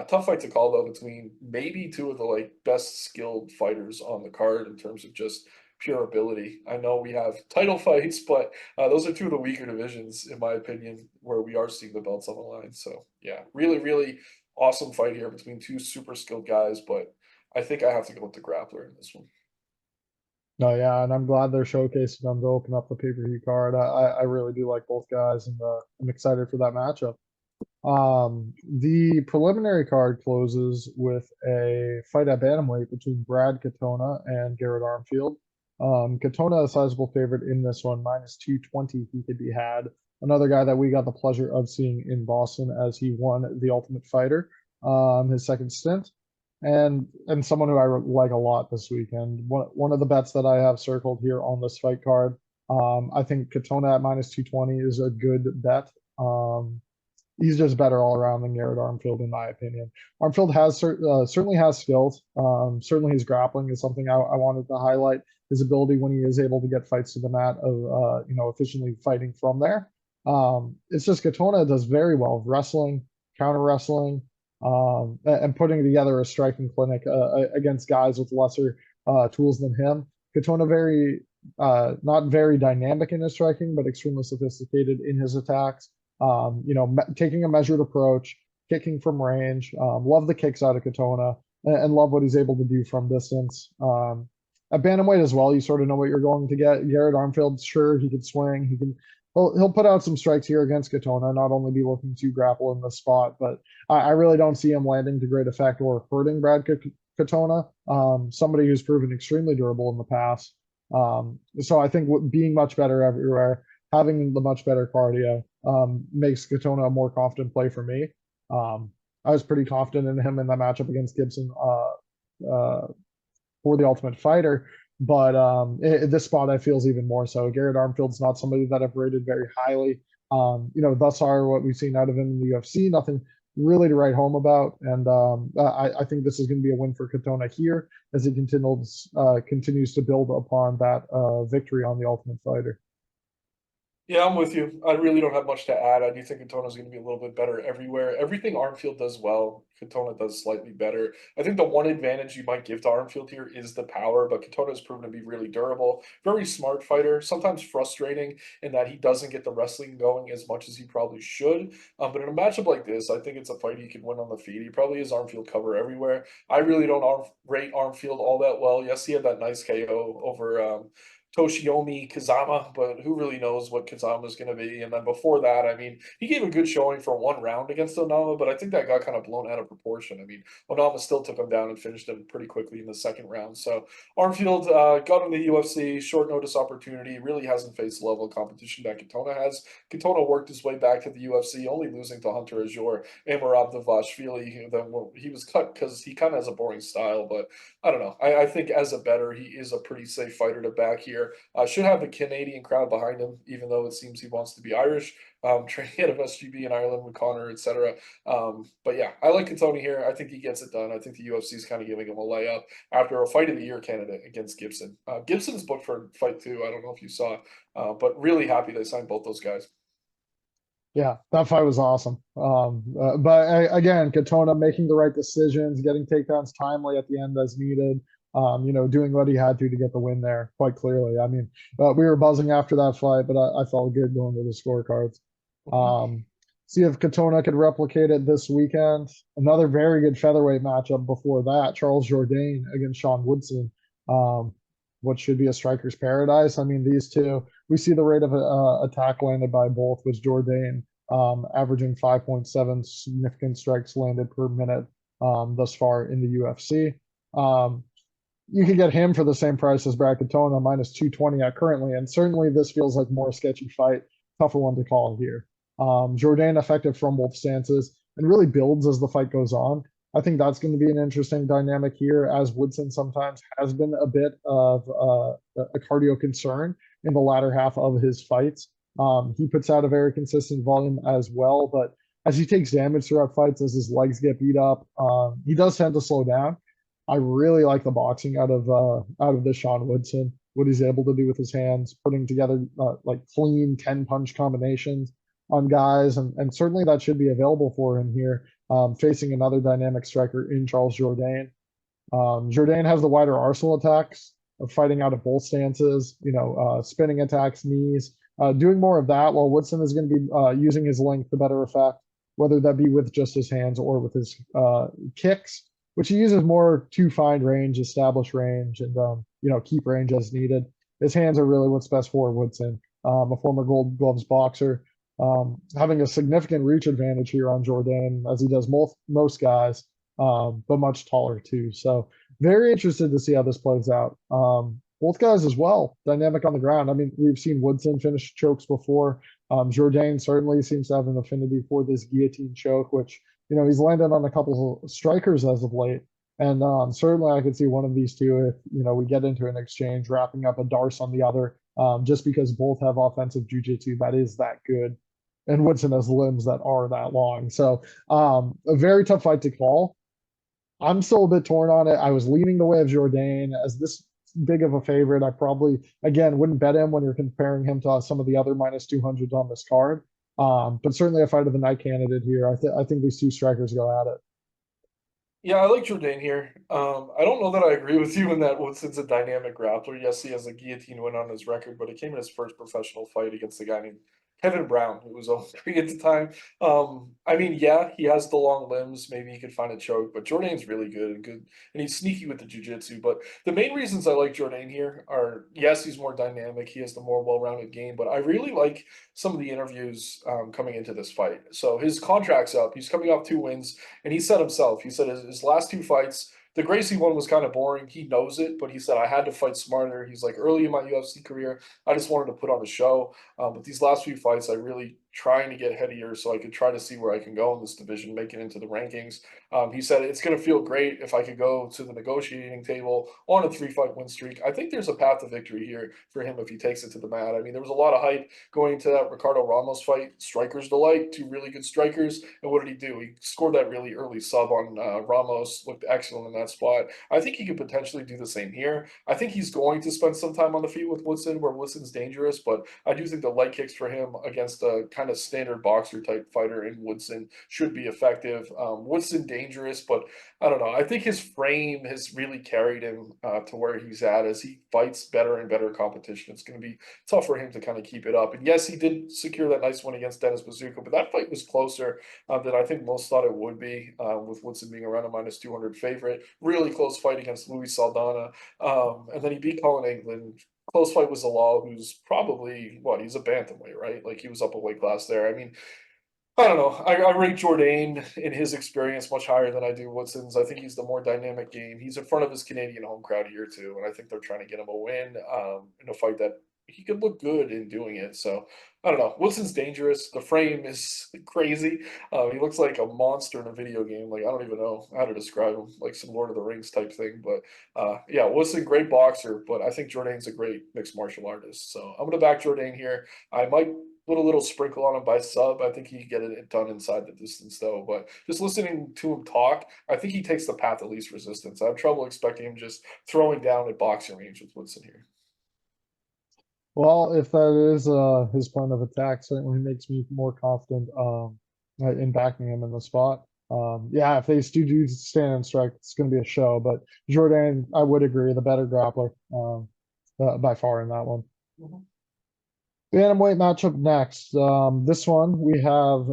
Tough fight to call though between maybe two of the like best skilled fighters on the card in terms of just pure ability. I know we have title fights, but those are two of the weaker divisions in my opinion, where we are seeing the belts on the line. So yeah, really, really awesome fight here between two super skilled guys. But I think I have to go with the grappler in this one. No, yeah, and I'm glad they're showcasing them to open up the pay-per-view card. I really do like both guys, and I'm excited for that matchup. The preliminary card closes with a fight at bantamweight between Brad Katona and Garrett Armfield. Katona, a sizable favorite in this one, minus 220 he could be had. Another guy that we got the pleasure of seeing in Boston as he won the Ultimate Fighter, his second stint, and someone who I like a lot this weekend. One of the bets that I have circled here on this fight card. I think Katona at minus 220 is a good bet. He's just better all around than Garrett Armfield, in my opinion. Armfield has certainly has skills. Certainly, his grappling is something I wanted to highlight. His ability when he is able to get fights to the mat of efficiently fighting from there. It's just Katona does very well wrestling, counter wrestling, and putting together a striking clinic against guys with lesser tools than him. Katona not very dynamic in his striking, but extremely sophisticated in his attacks. Taking a measured approach, kicking from range. Love the kicks out of Katona and love what he's able to do from distance. At bantamweight as well, you sort of know what you're going to get. Garrett Armfield, sure, he can swing. He'll put out some strikes here against Katona, not only be looking to grapple in the spot, but I really don't see him landing to great effect or hurting Brad Katona, somebody who's proven extremely durable in the past. So I think being much better everywhere, having the much better cardio, makes Katona a more confident play for me. I was pretty confident in him in that matchup against Gibson for the Ultimate Fighter, but this spot I feel is even more so. Garrett Armfield's not somebody that I've rated very highly. Thus far what we've seen out of him in the UFC, nothing really to write home about, and I think this is going to be a win for Katona here as he continues to build upon that victory on the Ultimate Fighter. Yeah, I'm with you. I really don't have much to add. I do think Katona's going to be a little bit better everywhere. Everything Armfield does well, Katona does slightly better. I think the one advantage you might give to Armfield here is the power, but Katona has proven to be really durable, very smart fighter, sometimes frustrating in that he doesn't get the wrestling going as much as he probably should. But in a matchup like this, I think it's a fight he could win on the feet. He probably is Armfield cover everywhere. I really don't rate Armfield all that well. Yes, he had that nice KO over Toshiomi Kazama, but who really knows what Kazama's going to be? And then before that, I mean, he gave a good showing for one round against Onama, but I think that got kind of blown out of proportion. I mean, Onama still took him down and finished him pretty quickly in the second round. So Armfield got in the UFC, short notice opportunity, really hasn't faced the level of competition that Katona has. Katona worked his way back to the UFC, only losing to Hunter Azure and Merab Dvalishvili. Then he was cut because he kind of has a boring style, but I don't know. I think as a better, he is a pretty safe fighter to back here. Should have a Canadian crowd behind him, even though it seems he wants to be Irish. Training out of SGB in Ireland with Connor, etc. But yeah, I like Katoni here. I think he gets it done. I think the UFC is kind of giving him a layup after a fight of the year candidate against Gibson. Gibson's booked for fight two. I don't know if you saw, but really happy they signed both those guys. Yeah, that fight was awesome. But again, Katona making the right decisions, getting takedowns timely at the end as needed. Doing what he had to get the win there quite clearly. I mean, we were buzzing after that fight, but I felt good going to the scorecards. Mhm. Um, See if Katona could replicate it this weekend. Another very good featherweight matchup before that, Charles Jourdain against Sean Woodson. Um, what should be a striker's paradise. I mean, these two, we see the rate of attack landed by both, with Jourdain averaging 5.7 significant strikes landed per minute thus far in the UFC. Um, you can get him for the same price as Brackettona, minus 220 at currently, and certainly this feels like more sketchy fight, tougher one to call here. Jourdain effective from both stances and really builds as the fight goes on. I think that's going to be an interesting dynamic here, as Woodson sometimes has been a bit of a cardio concern in the latter half of his fights. He puts out a very consistent volume as well, but as he takes damage throughout fights, as his legs get beat up, he does tend to slow down. I really like the boxing out of this Sean Woodson. What he's able to do with his hands, putting together like clean 10 punch combinations on guys, and certainly that should be available for him here, facing another dynamic striker in Charles Jourdain. Jourdain has the wider arsenal attacks of fighting out of both stances, spinning attacks, knees, doing more of that, while Woodson is going to be using his length to better effect, whether that be with just his hands or with his kicks, which he uses more to find range, establish range, and keep range as needed. His hands are really what's best for Woodson, a former Gold Gloves boxer, having a significant reach advantage here on Jourdain, as he does most guys, but much taller too. So very interested to see how this plays out. Both guys as well, dynamic on the ground. I mean, we've seen Woodson finish chokes before. Jourdain certainly seems to have an affinity for this guillotine choke, which he's landed on a couple of strikers as of late. And certainly I could see one of these two, if we get into an exchange, wrapping up a Darce on the other, just because both have offensive jujitsu that is that good, and Woodson has limbs that are that long. So a very tough fight to call. I'm still a bit torn on it. I was leaning the way of Jourdain as this big of a favorite. I probably, again, wouldn't bet him when you're comparing him to some of the other minus 200s on this card. But certainly a fight of the night candidate here. I think these two strikers go at it. Yeah, I like Jourdain here. I don't know that I agree with you in that Woodson's a dynamic grappler. Yes, he has a guillotine win on his record, but it came in his first professional fight against a guy named Kevin Brown, who was 0-3 at the time. I mean, yeah, he has the long limbs. Maybe he could find a choke, but Jourdain's really good, and he's sneaky with the jiu-jitsu. But the main reasons I like Jourdain here are, yes, he's more dynamic. He has the more well-rounded game, but I really like some of the interviews coming into this fight. So his contract's up. He's coming off 2 wins. And he said himself, he said his last 2 fights, the Gracie one was kind of boring. He knows it, but he said, I had to fight smarter. He's like, early in my UFC career, I just wanted to put on a show. But these last few fights, I really trying to get headier so I could try to see where I can go in this division, make it into the rankings. He said, it's going to feel great if I could go to the negotiating table on a 3-fight win streak. I think there's a path to victory here for him if he takes it to the mat. I mean, there was a lot of hype going into that Ricardo Ramos fight. Strikers delight, two really good strikers. And what did he do? He scored that really early sub on Ramos, looked excellent in that spot. I think he could potentially do the same here. I think he's going to spend some time on the feet with Woodson, where Woodson's dangerous, but I do think the leg kicks for him against a kind of standard boxer type fighter in Woodson should be effective. Woodson dangerous, but I don't know. I think his frame has really carried him to where he's at as he fights better and better competition. It's going to be tough for him to kind of keep it up. And yes, he did secure that nice one against Dennis Bazooka, but that fight was closer than I think most thought it would be, with Woodson being around a minus 200 favorite. Really close fight against Luis Saldana. And then he beat Colin England close fight was Zalal, who's probably what, he's a bantamweight, right? Like he was up a weight class there. I mean, I don't know. I rate Jourdain in his experience much higher than I do Woodson's. I think he's the more dynamic game. He's in front of his Canadian home crowd here too, and I think they're trying to get him a win in a fight that he could look good in doing it. So I don't know. Woodson's dangerous. The frame is crazy. He looks like a monster in a video game. Like I don't even know how to describe him, like some Lord of the Rings type thing. But yeah, Woodson, great boxer, but I think Jourdain's a great mixed martial artist. So I'm gonna back Jourdain here. I might put a little sprinkle on him by sub. I think he can get it done inside the distance though. But just listening to him talk, I think he takes the path of least resistance. I have trouble expecting him just throwing down at boxing range with Woodson here. Well, if that is his point of attack, certainly makes me more confident in backing him in the spot. Yeah, if they do stand and strike, it's going to be a show. But Jordan, I would agree, the better grappler by far in that one. Mhm. Bantamweight matchup next. This one we have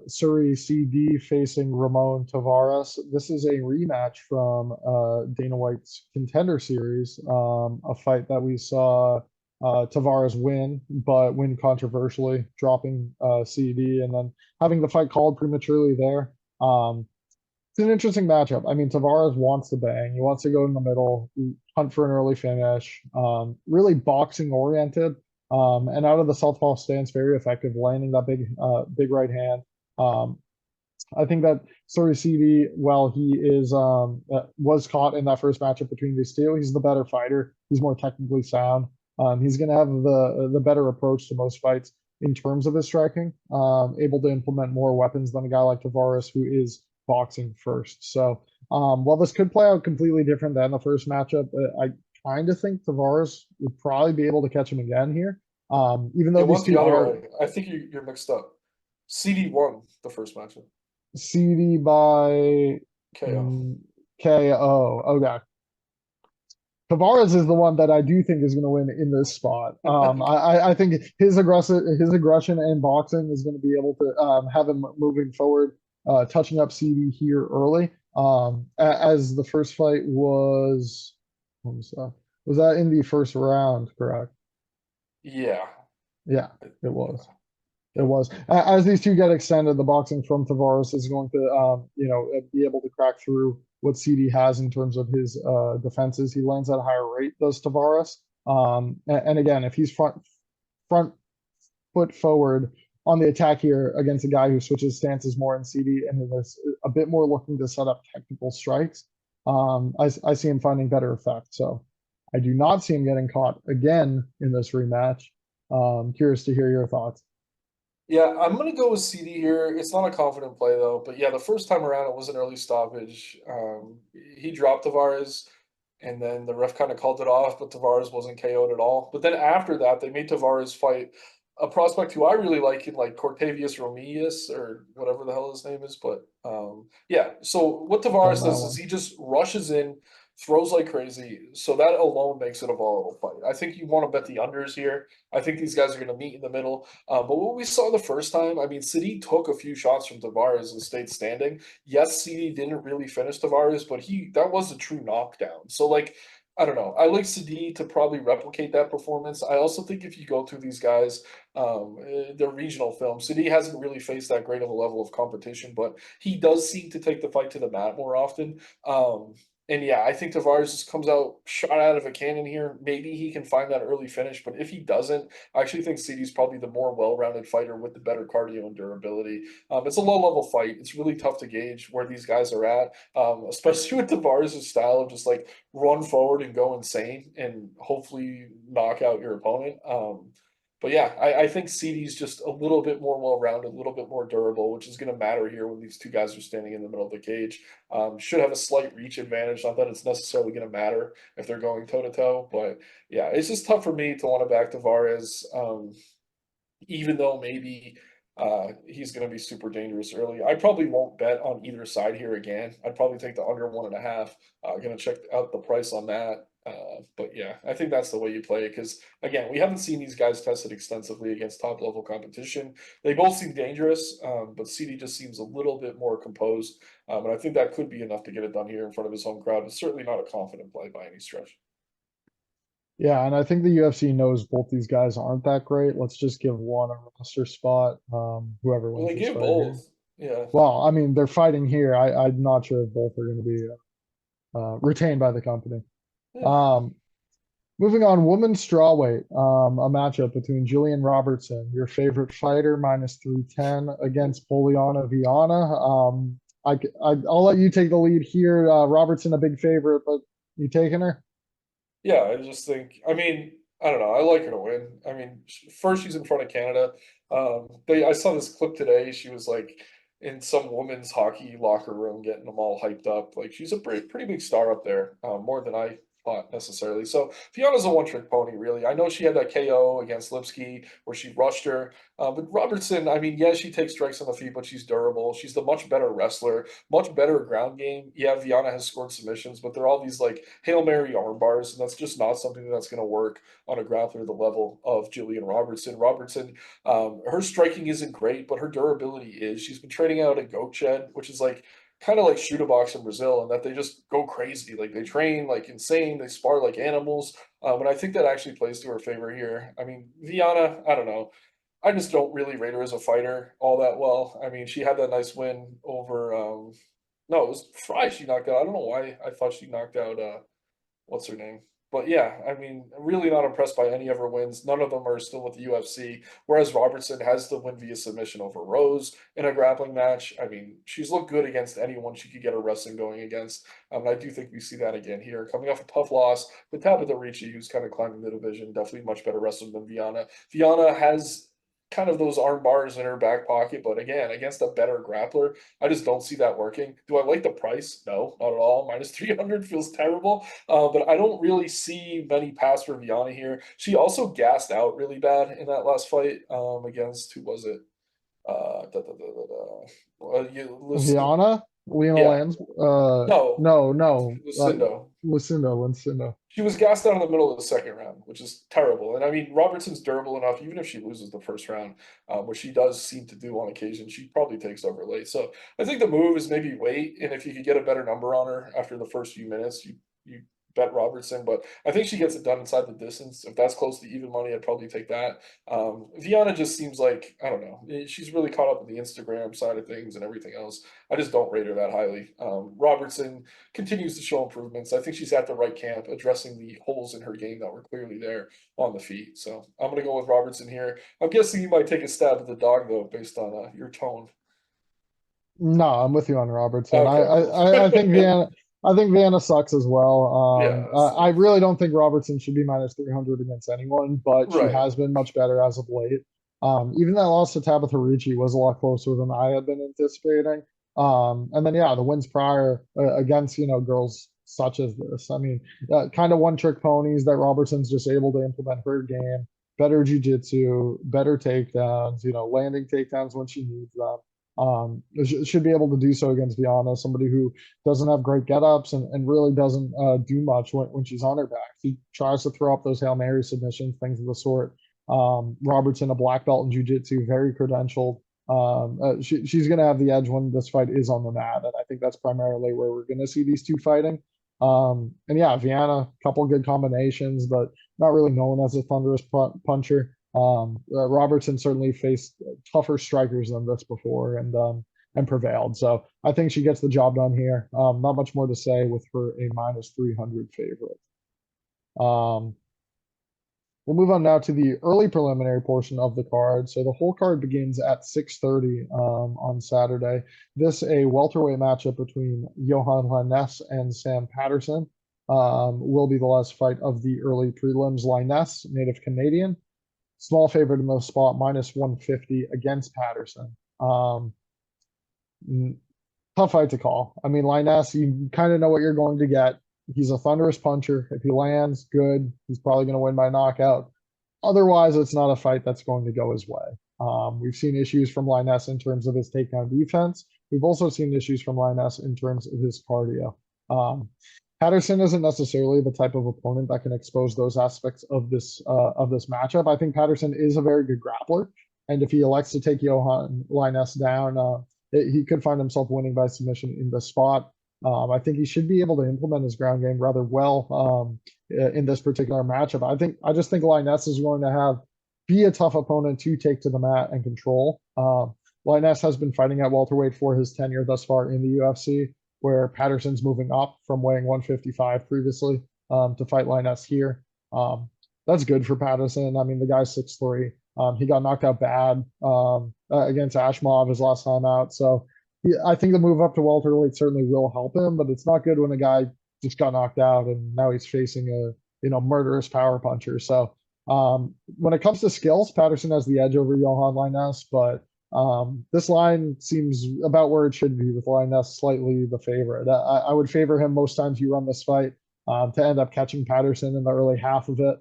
Surrey CD facing Ramon Tavares. This is a rematch from Dana White's Contender Series, a fight that we saw Tavares win, but win controversially, dropping CD and then having the fight called prematurely there. It's an interesting matchup. I mean, Tavares wants to bang. He wants to go in the middle, hunt for an early finish. Really boxing oriented. And out of the southpaw stance, very effective, landing that big right hand. Um, I think that Story CD, while he is was caught in that first matchup between these two, he's the better fighter. He's more technically sound. He's going to have the better approach to most fights in terms of his striking. Able to implement more weapons than a guy like Tavares, who is boxing first. So while this could play out completely different than the first matchup, I kind of think Tavares would probably be able to catch him again here. Even though It these went the two other are way. I think you're mixed up. CD won the first matchup. CD by KO. KO. Okay. Tavares is the one that I do think is going to win in this spot. I think his aggression and boxing is going to be able to have him moving forward, touching up CD here early. As the first fight was, what was that in the first round? Correct. Yeah. Yeah, it was. Yeah. It Yep. was. As these two get extended, the boxing from Tavares is going to, be able to crack through what CD has in terms of his defenses. He lands at a higher rate, does Tavares. And again, if he's front foot forward on the attack here against a guy who switches stances more in CD and is a bit more looking to set up technical strikes, I see him finding better effect. So I do not see him getting caught again in this rematch. Curious to hear your thoughts. Yeah, I'm gonna go with CD here. It's not a confident play though, but yeah, the first time around it was an early stoppage. He dropped Tavares, and then the ref kind of called it off, but Tavares wasn't KO'd at all. But then after that, they made Tavares fight a prospect who I really like in like Cortavius Romillas or whatever the hell his name is. But yeah, so what Done Tavares that does is one. he just rushes in, throws like crazy. So that alone makes it a volatile fight. I think you want to bet the unders here. I think these guys are going to meet in the middle. But what we saw the first time, I mean, CD took a few shots from Tavares and stayed standing. Yes, CD didn't really finish Tavares, but that was a true knockdown. So like, I don't know. I like CD to probably replicate that performance. I also think if you go through these guys, the regional film, CD hasn't really faced that great of a level of competition, but he does seem to take the fight to the mat more often. And yeah, I think Tavares just comes out shot out of a cannon here. Maybe he can find that early finish, but if he doesn't, I actually think CD's probably the more well-rounded fighter with the better cardio and durability. It's a low-level fight. It's really tough to gauge where these guys are at, especially with Tavares' style of just like run forward and go insane and hopefully knock out your opponent. But yeah, I think CD's just a little bit more well-rounded, a little bit more durable, which is going to matter here when these two guys are standing in the middle of the cage. Should have a slight reach advantage. Not that it's necessarily going to matter if they're going toe to toe, but yeah, it's just tough for me to want to back Tavares, even though maybe he's going to be super dangerous early. I probably won't bet on either side here again. I'd probably take the under 1.5. Going to check out the price on that. But yeah, I think that's the way you play it because again, we haven't seen these guys tested extensively against top level competition. They both seem dangerous, but CD just seems a little bit more composed, and I think that could be enough to get it done here in front of his home crowd. It's certainly not a confident play by any stretch. Yeah, and I think the UFC knows both these guys aren't that great. Let's just give one a roster spot, whoever Well, wins they this gave fight here. both. Yeah. Well, I mean, they're fighting here. I'm not sure if both are going to be retained by the company. Yeah. Um, Moving on, women's strawweight, a matchup between Jillian Robertson, your favorite fighter, minus 310, against Poliana Viana. I'll let you take the lead here. Robertson, a big favorite, but you taking her? Yeah, I just think, I mean, I don't know. I like her to win. I mean, first she's in front of Canada. I saw this clip today. She was like in some women's hockey locker room getting them all hyped up. Like she's a pretty big star up there, more than I thought necessarily. So Fiona's a one-trick pony, really. I know she had that KO against Lipsky where she rushed her. But Robertson, I mean, yeah, she takes strikes on the feet, but she's durable. She's the much better wrestler, much better ground game. Yeah, Viana has scored submissions, but they're all these like Hail Mary arm bars, and that's just not something that's going to work on a grappler the level of Jillian Robertson. Robertson, her striking isn't great, but her durability is. She's been training out at Goat Shed, which is like kind of like shoot a box in Brazil, and that they just go crazy. Like they train like insane, they spar like animals. And I think that actually plays to her favor here. I mean, Viana, I don't know. I just don't really rate her as a fighter all that well. I mean, she had that nice win over no, it was Fry she knocked out. I don't know why I thought she knocked out what's her name? But yeah, I mean, really not impressed by any of her wins. None of them are still with the UFC. Whereas Robertson has the win via submission over Rose in a grappling match. I mean, she's looked good against anyone she could get her wrestling going against. And I do think we see that again here. Coming off a tough loss with Tabitha Ricci, who's kind of climbing the division, definitely much better wrestler than Viana. Viana has kind of those arm bars in her back pocket, but again, against a better grappler, I just don't see that working. Do I like the price? No, not at all. Minus 300 feels terrible. But I don't really see many pass for Viana here. She also gassed out really bad in that last fight against who was it? Da, da, da, da, da. Viana? Lena Yeah, Lands? no, No, no. Lucindo. Lucinda. She was gassed out in the middle of the second round, which is terrible. And I mean, Robertson's durable enough, even if she loses the first round, which she does seem to do on occasion, she probably takes over late. So I think the move is maybe wait, and if you could get a better number on her after the first few minutes, you bet Robertson. But I think she gets it done inside the distance. If that's close to even money, I'd probably take that. Viana just seems like I don't know. She's really caught up in the Instagram side of things and everything else. I just don't rate her that highly. Robertson continues to show improvements. I think she's at the right camp, addressing the holes in her game that were clearly there on the feet. So I'm going to go with Robertson here. I'm guessing you might take a stab at the dog though, based on your tone. No, I'm with you on Robertson. Okay, cool. I think Vienna sucks as well. Yeah, I really don't think Robertson should be minus 300 against anyone, but she right. has been much better as of late. Even that loss to Tabitha Ricci was a lot closer than I had been anticipating. And then yeah, the wins prior against girls such as this. I mean, kind of one trick ponies that Robertson's just able to implement her game. Better jujitsu, better takedowns. Landing takedowns when she needs them. Should be able to do so against Viana, somebody who doesn't have great get-ups and really doesn't do much when she's on her back. She tries to throw up those Hail Mary submissions, things of the sort. Robertson, a black belt in jiu-jitsu, very credentialed. She's going to have the edge when this fight is on the mat, and I think that's primarily where we're going to see these two fighting. And yeah, Viana, a couple good combinations, but not really known as a thunderous puncher. Robertson certainly faced tougher strikers than this before and prevailed. So I think she gets the job done here. Not much more to say with her a minus 300 favorite. Um, we'll move on now to the early preliminary portion of the card. So the whole card begins at 6:30 on Saturday. This a welterweight matchup between Johan Lainesse and Sam Patterson. Will be the last fight of the early prelims. Lainesse, native Canadian, small favorite in the spot, minus 150 against Patterson. Tough fight to call. I mean, Linus, you kind of know what you're going to get. He's a thunderous puncher. If he lands, good. He's probably going to win by knockout. Otherwise, it's not a fight that's going to go his way. We've seen issues from Linus in terms of his takedown defense. We've also seen issues from Linus in terms of his cardio. Patterson isn't necessarily the type of opponent that can expose those aspects of this matchup. I think Patterson is a very good grappler, and if he elects to take Johan Linus down, he could find himself winning by submission in the spot. I think he should be able to implement his ground game rather well in this particular matchup. I just think Linus is going to be a tough opponent to take to the mat and control. Linus has been fighting at welterweight for his tenure thus far in the UFC, where Patterson's moving up from weighing 155 previously to fight Linus here. That's good for Patterson. I mean, the guy's 6'3". He got knocked out bad against Ashmov his last time out. So I think the move up to welterweight certainly will help him, but it's not good when a guy just got knocked out and now he's facing a murderous power puncher. So when it comes to skills, Patterson has the edge over Johan Linus, but this line seems about where it should be with Linus slightly the favorite. I would favor him most times you run this fight to end up catching Patterson in the early half of it,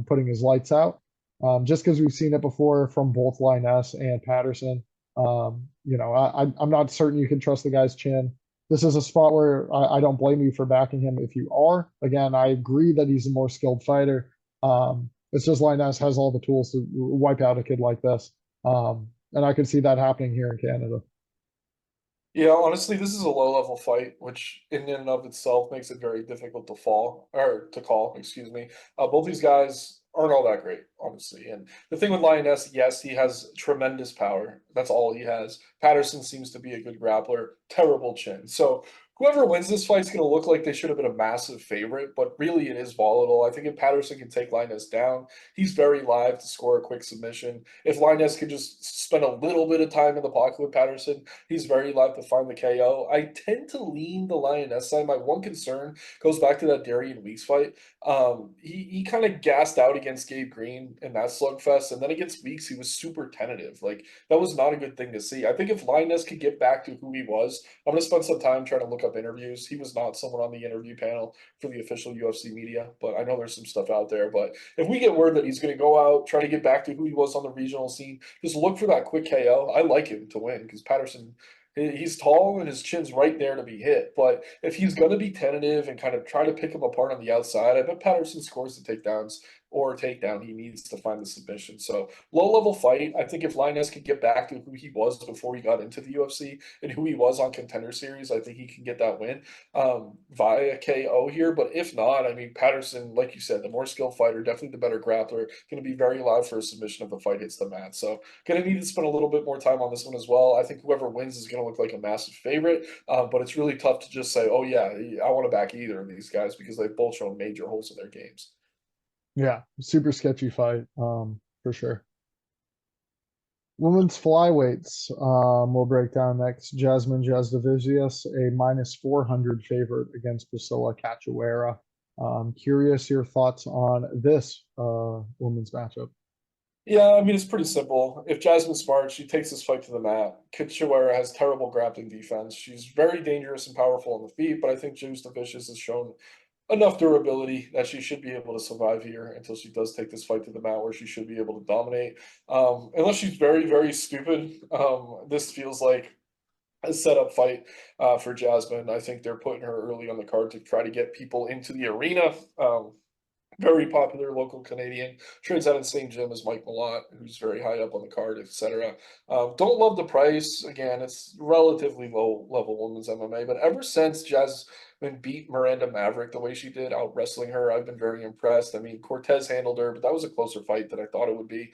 putting his lights out. Just because we've seen it before from both Linus and Patterson. I'm not certain you can trust the guy's chin. This is a spot where I don't blame you for backing him if you are. Again, I agree that he's a more skilled fighter. It's just Linus has all the tools to wipe out a kid like this. And I could see that happening here in Canada. Yeah, honestly, this is a low-level fight, which in and of itself makes it very difficult to fall or to call, excuse me. Both these guys aren't all that great, honestly. And the thing with Lioness, yes, he has tremendous power. That's all he has. Patterson seems to be a good grappler, terrible chin. So whoever wins this fight is going to look like they should have been a massive favorite, but really it is volatile. I think if Patterson can take Linus down, he's very live to score a quick submission. If Linus could just spend a little bit of time in the pocket with Patterson, he's very live to find the KO. I tend to lean the Lioness side. My one concern goes back to that Darian Weeks fight. He kind of gassed out against Gabe Green in that slugfest, and then against Weeks, he was super tentative. Like, that was not a good thing to see. I think if Lioness could get back to who he was, I'm going to spend some time trying to look up interviews. He was not someone on the interview panel for the official UFC media, but I know there's some stuff out there. But if we get word that he's going to go out, try to get back to who he was on the regional scene, just look for that quick KO. I like him to win because Patterson, he's tall and his chin's right there to be hit. But if he's going to be tentative and kind of try to pick him apart on the outside, I bet Patterson scores the takedowns or takedown. He needs to find the submission. So low level fight. I think if Linus could get back to who he was before he got into the UFC and who he was on Contender Series, I think he can get that win via KO here. But if not, I mean, Patterson, like you said, the more skilled fighter, definitely the better grappler, going to be very live for a submission if the fight hits the mat. So going to need to spend a little bit more time on this one as well. I think whoever wins is going to look like a massive favorite, but it's really tough to just say, oh yeah, I want to back either of these guys because they've both shown major holes in their games. Yeah, super sketchy fight, for sure. Women's flyweights, we'll break down next. Jasmine Jasdavicius, a minus 400 favorite against Priscilla Cachoeira. Curious your thoughts on this women's matchup. Yeah, I mean, it's pretty simple. If Jasmine's smart, she takes this fight to the mat. Cachoeira has terrible grappling defense. She's very dangerous and powerful on the feet, but I think Jasdavicius has shown enough durability that she should be able to survive here until she does take this fight to the mat where she should be able to dominate. Unless she's very, very stupid, this feels like a setup fight for Jasmine. I think they're putting her early on the card to try to get people into the arena. Very popular local Canadian. Trains out in St. Jim as Mike Malott, who's very high up on the card, etc. Don't love the price. Again, it's relatively low level women's MMA, but ever since Jasmine beat Miranda Maverick the way she did, out wrestling her, I've been very impressed. I mean, Cortez handled her, but that was a closer fight than I thought it would be.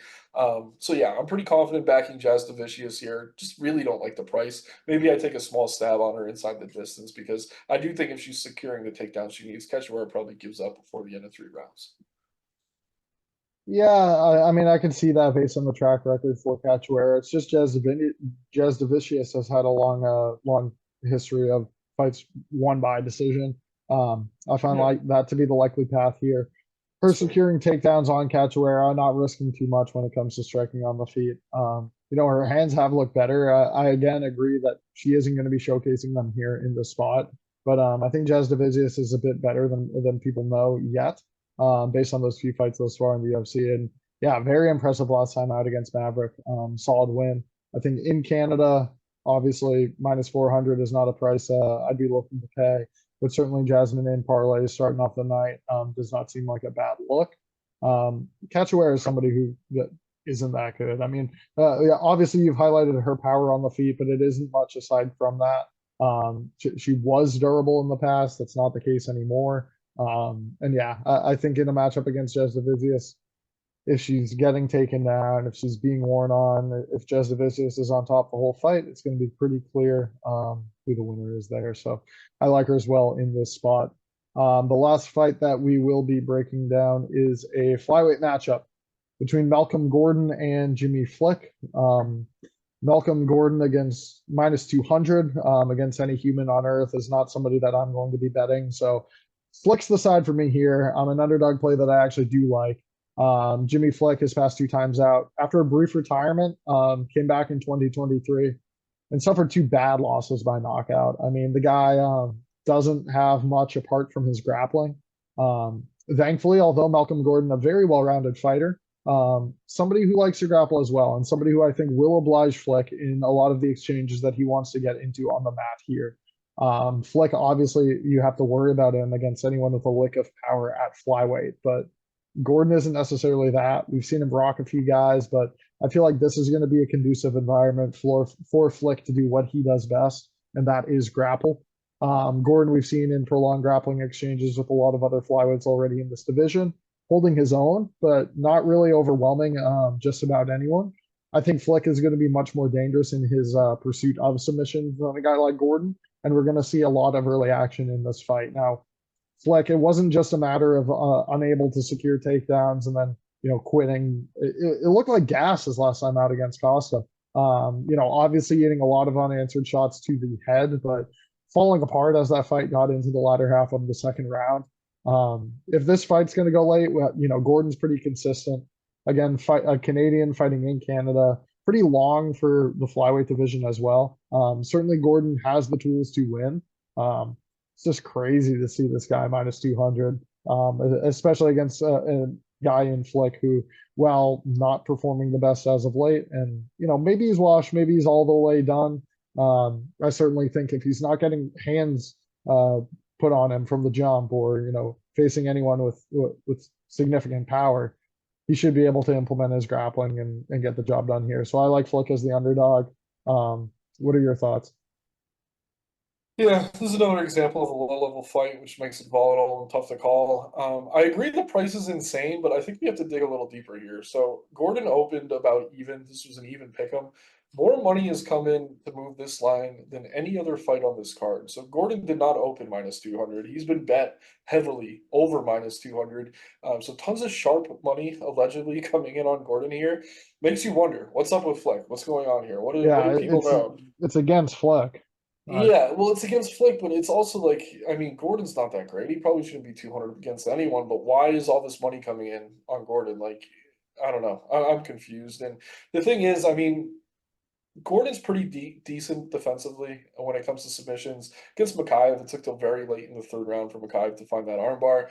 So yeah, I'm pretty confident backing Jasdavicius here. Just really don't like the price. Maybe I take a small stab on her inside the distance because I do think if she's securing the takedown she needs, Cachoeira probably gives up before the end of 3 rounds. Yeah, I mean, I can see that based on the track record for Cachoeira. It's just Jasdavicius has had a long history of fights won by decision. I find Yeah, like that to be the likely path here. Her that's fair. securing takedowns on Cachoeira, not risking too much when it comes to striking on the feet. Her hands have looked better. I again agree that she isn't going to be showcasing them here in this spot, but I think Jasdavicius is a bit better than people know yet, based on those few fights thus far in the UFC. And yeah, very impressive last time out against Maverick. Solid win. I think in Canada, obviously minus 400 is not a price I'd be looking to pay, but certainly Jasmine in parlay starting off the night does not seem like a bad look. Cachoeira is somebody who that isn't that good. I mean, yeah, obviously you've highlighted her power on the feet, but it isn't much aside from that. She was durable in the past. That's not the case anymore. And yeah, I think in a matchup against Jasudavicius, if she's getting taken down, if she's being worn on, if Jasudavicius is on top the whole fight, it's going to be pretty clear who the winner is there. So I like her as well in this spot. The last fight that we will be breaking down is a flyweight matchup between Malcolm Gordon and Jimmy Flick. Malcolm Gordon against minus 200 against any human on earth is not somebody that I'm going to be betting. So Flick's the side for me here. I'm an underdog play that I actually do like. Jimmy Flick his past two times out after a brief retirement, came back in 2023 and suffered two bad losses by knockout. I mean, the guy doesn't have much apart from his grappling. Thankfully, although Malcolm Gordon, a very well-rounded fighter, somebody who likes to grapple as well, and somebody who I think will oblige Flick in a lot of the exchanges that he wants to get into on the mat here. Flick, obviously, you have to worry about him against anyone with a lick of power at flyweight, but Gordon isn't necessarily that. We've seen him rock a few guys, but I feel like this is going to be a conducive environment for Flick to do what he does best, and that is grapple. Gordon, we've seen in prolonged grappling exchanges with a lot of other flyweights already in this division, holding his own, but not really overwhelming just about anyone. I think Flick is going to be much more dangerous in his pursuit of submission than a guy like Gordon, and we're going to see a lot of early action in this fight. Now, Fleck, it wasn't just a matter of unable to secure takedowns and then quitting. It looked like gas his last time out against Costa. Obviously eating a lot of unanswered shots to the head, but falling apart as that fight got into the latter half of the second round. If this fight's going to go late, well, Gordon's pretty consistent. Again, a Canadian fighting in Canada, pretty long for the flyweight division as well. Certainly, Gordon has the tools to win. It's just crazy to see this guy minus 200, especially against a guy in Flick who, while not performing the best as of late, and maybe he's washed, maybe he's all the way done. I certainly think if he's not getting hands put on him from the jump, or facing anyone with significant power, he should be able to implement his grappling and get the job done here. So I like Flick as the underdog. What are your thoughts? Yeah, this is another example of a low-level fight, which makes it volatile and tough to call. I agree the price is insane, but I think we have to dig a little deeper here. So Gordon opened about even. This was an even pick'em. More money has come in to move this line than any other fight on this card. So Gordon did not open minus 200. He's been bet heavily over minus 200. So tons of sharp money allegedly coming in on Gordon here. Makes you wonder, what's up with Flick? What's going on here? What do Yeah, people know? it's against Flick. Uh, Yeah, well, it's against Flick, but it's also like, I mean, Gordon's not that great. He probably shouldn't be 200 against anyone, but why is all this money coming in on Gordon? Like, I don't know. I'm confused. And the thing is, I mean, Gordon's pretty decent defensively when it comes to submissions. Against Mikhaev, it took till very late in the third round for Mikhaev to find that armbar.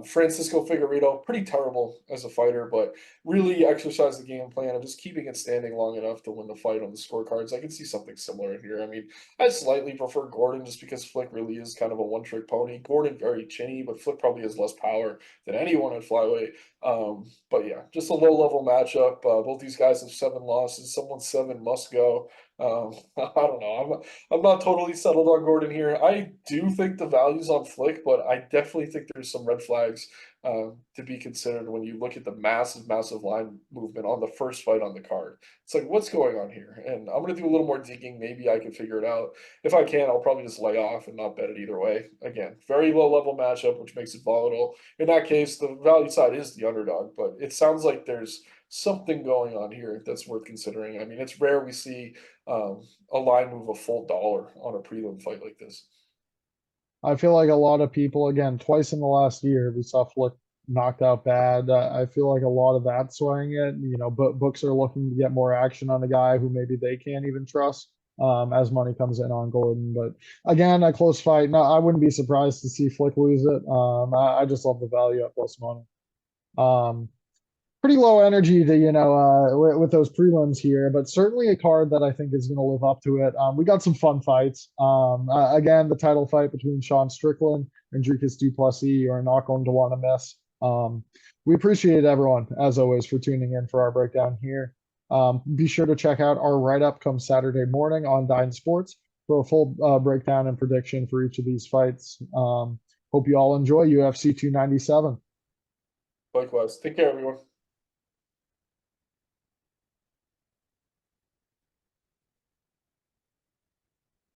Francisco Figueiredo, pretty terrible as a fighter, but really exercised the game plan of just keeping it standing long enough to win the fight on the scorecards. I can see something similar in here. I mean, I slightly prefer Gordon just because Flick really is kind of a one-trick pony. Gordon very chinny, but Flick probably has less power than anyone at flyweight. But yeah, just a low-level matchup. Both these guys have 7 losses. Someone's 7 must go. I don't know. I'm not totally settled on Gordon here. I do think the value's on Flick, but I definitely think there's some red flags to be considered when you look at the massive line movement on the first fight on the card. It's like, what's going on here? And I'm going to do a little more digging. Maybe I can figure it out. If I can, I'll probably just lay off and not bet it either way. Again, very low level matchup, which makes it volatile. In that case, the value side is the underdog, but it sounds like there's something going on here that's worth considering. I mean, it's rare we see a line move a full dollar on a prelim fight like this. I feel like a lot of people, again, twice in the last year, we saw Flick knocked out bad. I feel like a lot of that swaying it. But books are looking to get more action on a guy who maybe they can't even trust as money comes in on Gordon. But again, a close fight. No, I wouldn't be surprised to see Flick lose it. I just love the value at plus money. Um, Pretty low energy to with those prelims here, but certainly a card that I think is going to live up to it. We got some fun fights. Again, the title fight between Sean Strickland and Dricus du Plessis, you are not going to want to miss. We appreciate everyone as always for tuning in for our breakdown here. Be sure to check out our write up come Saturday morning on Dine Sports, for a full breakdown and prediction for each of these fights. Hope you all enjoy UFC 297. Likewise. Take care, everyone.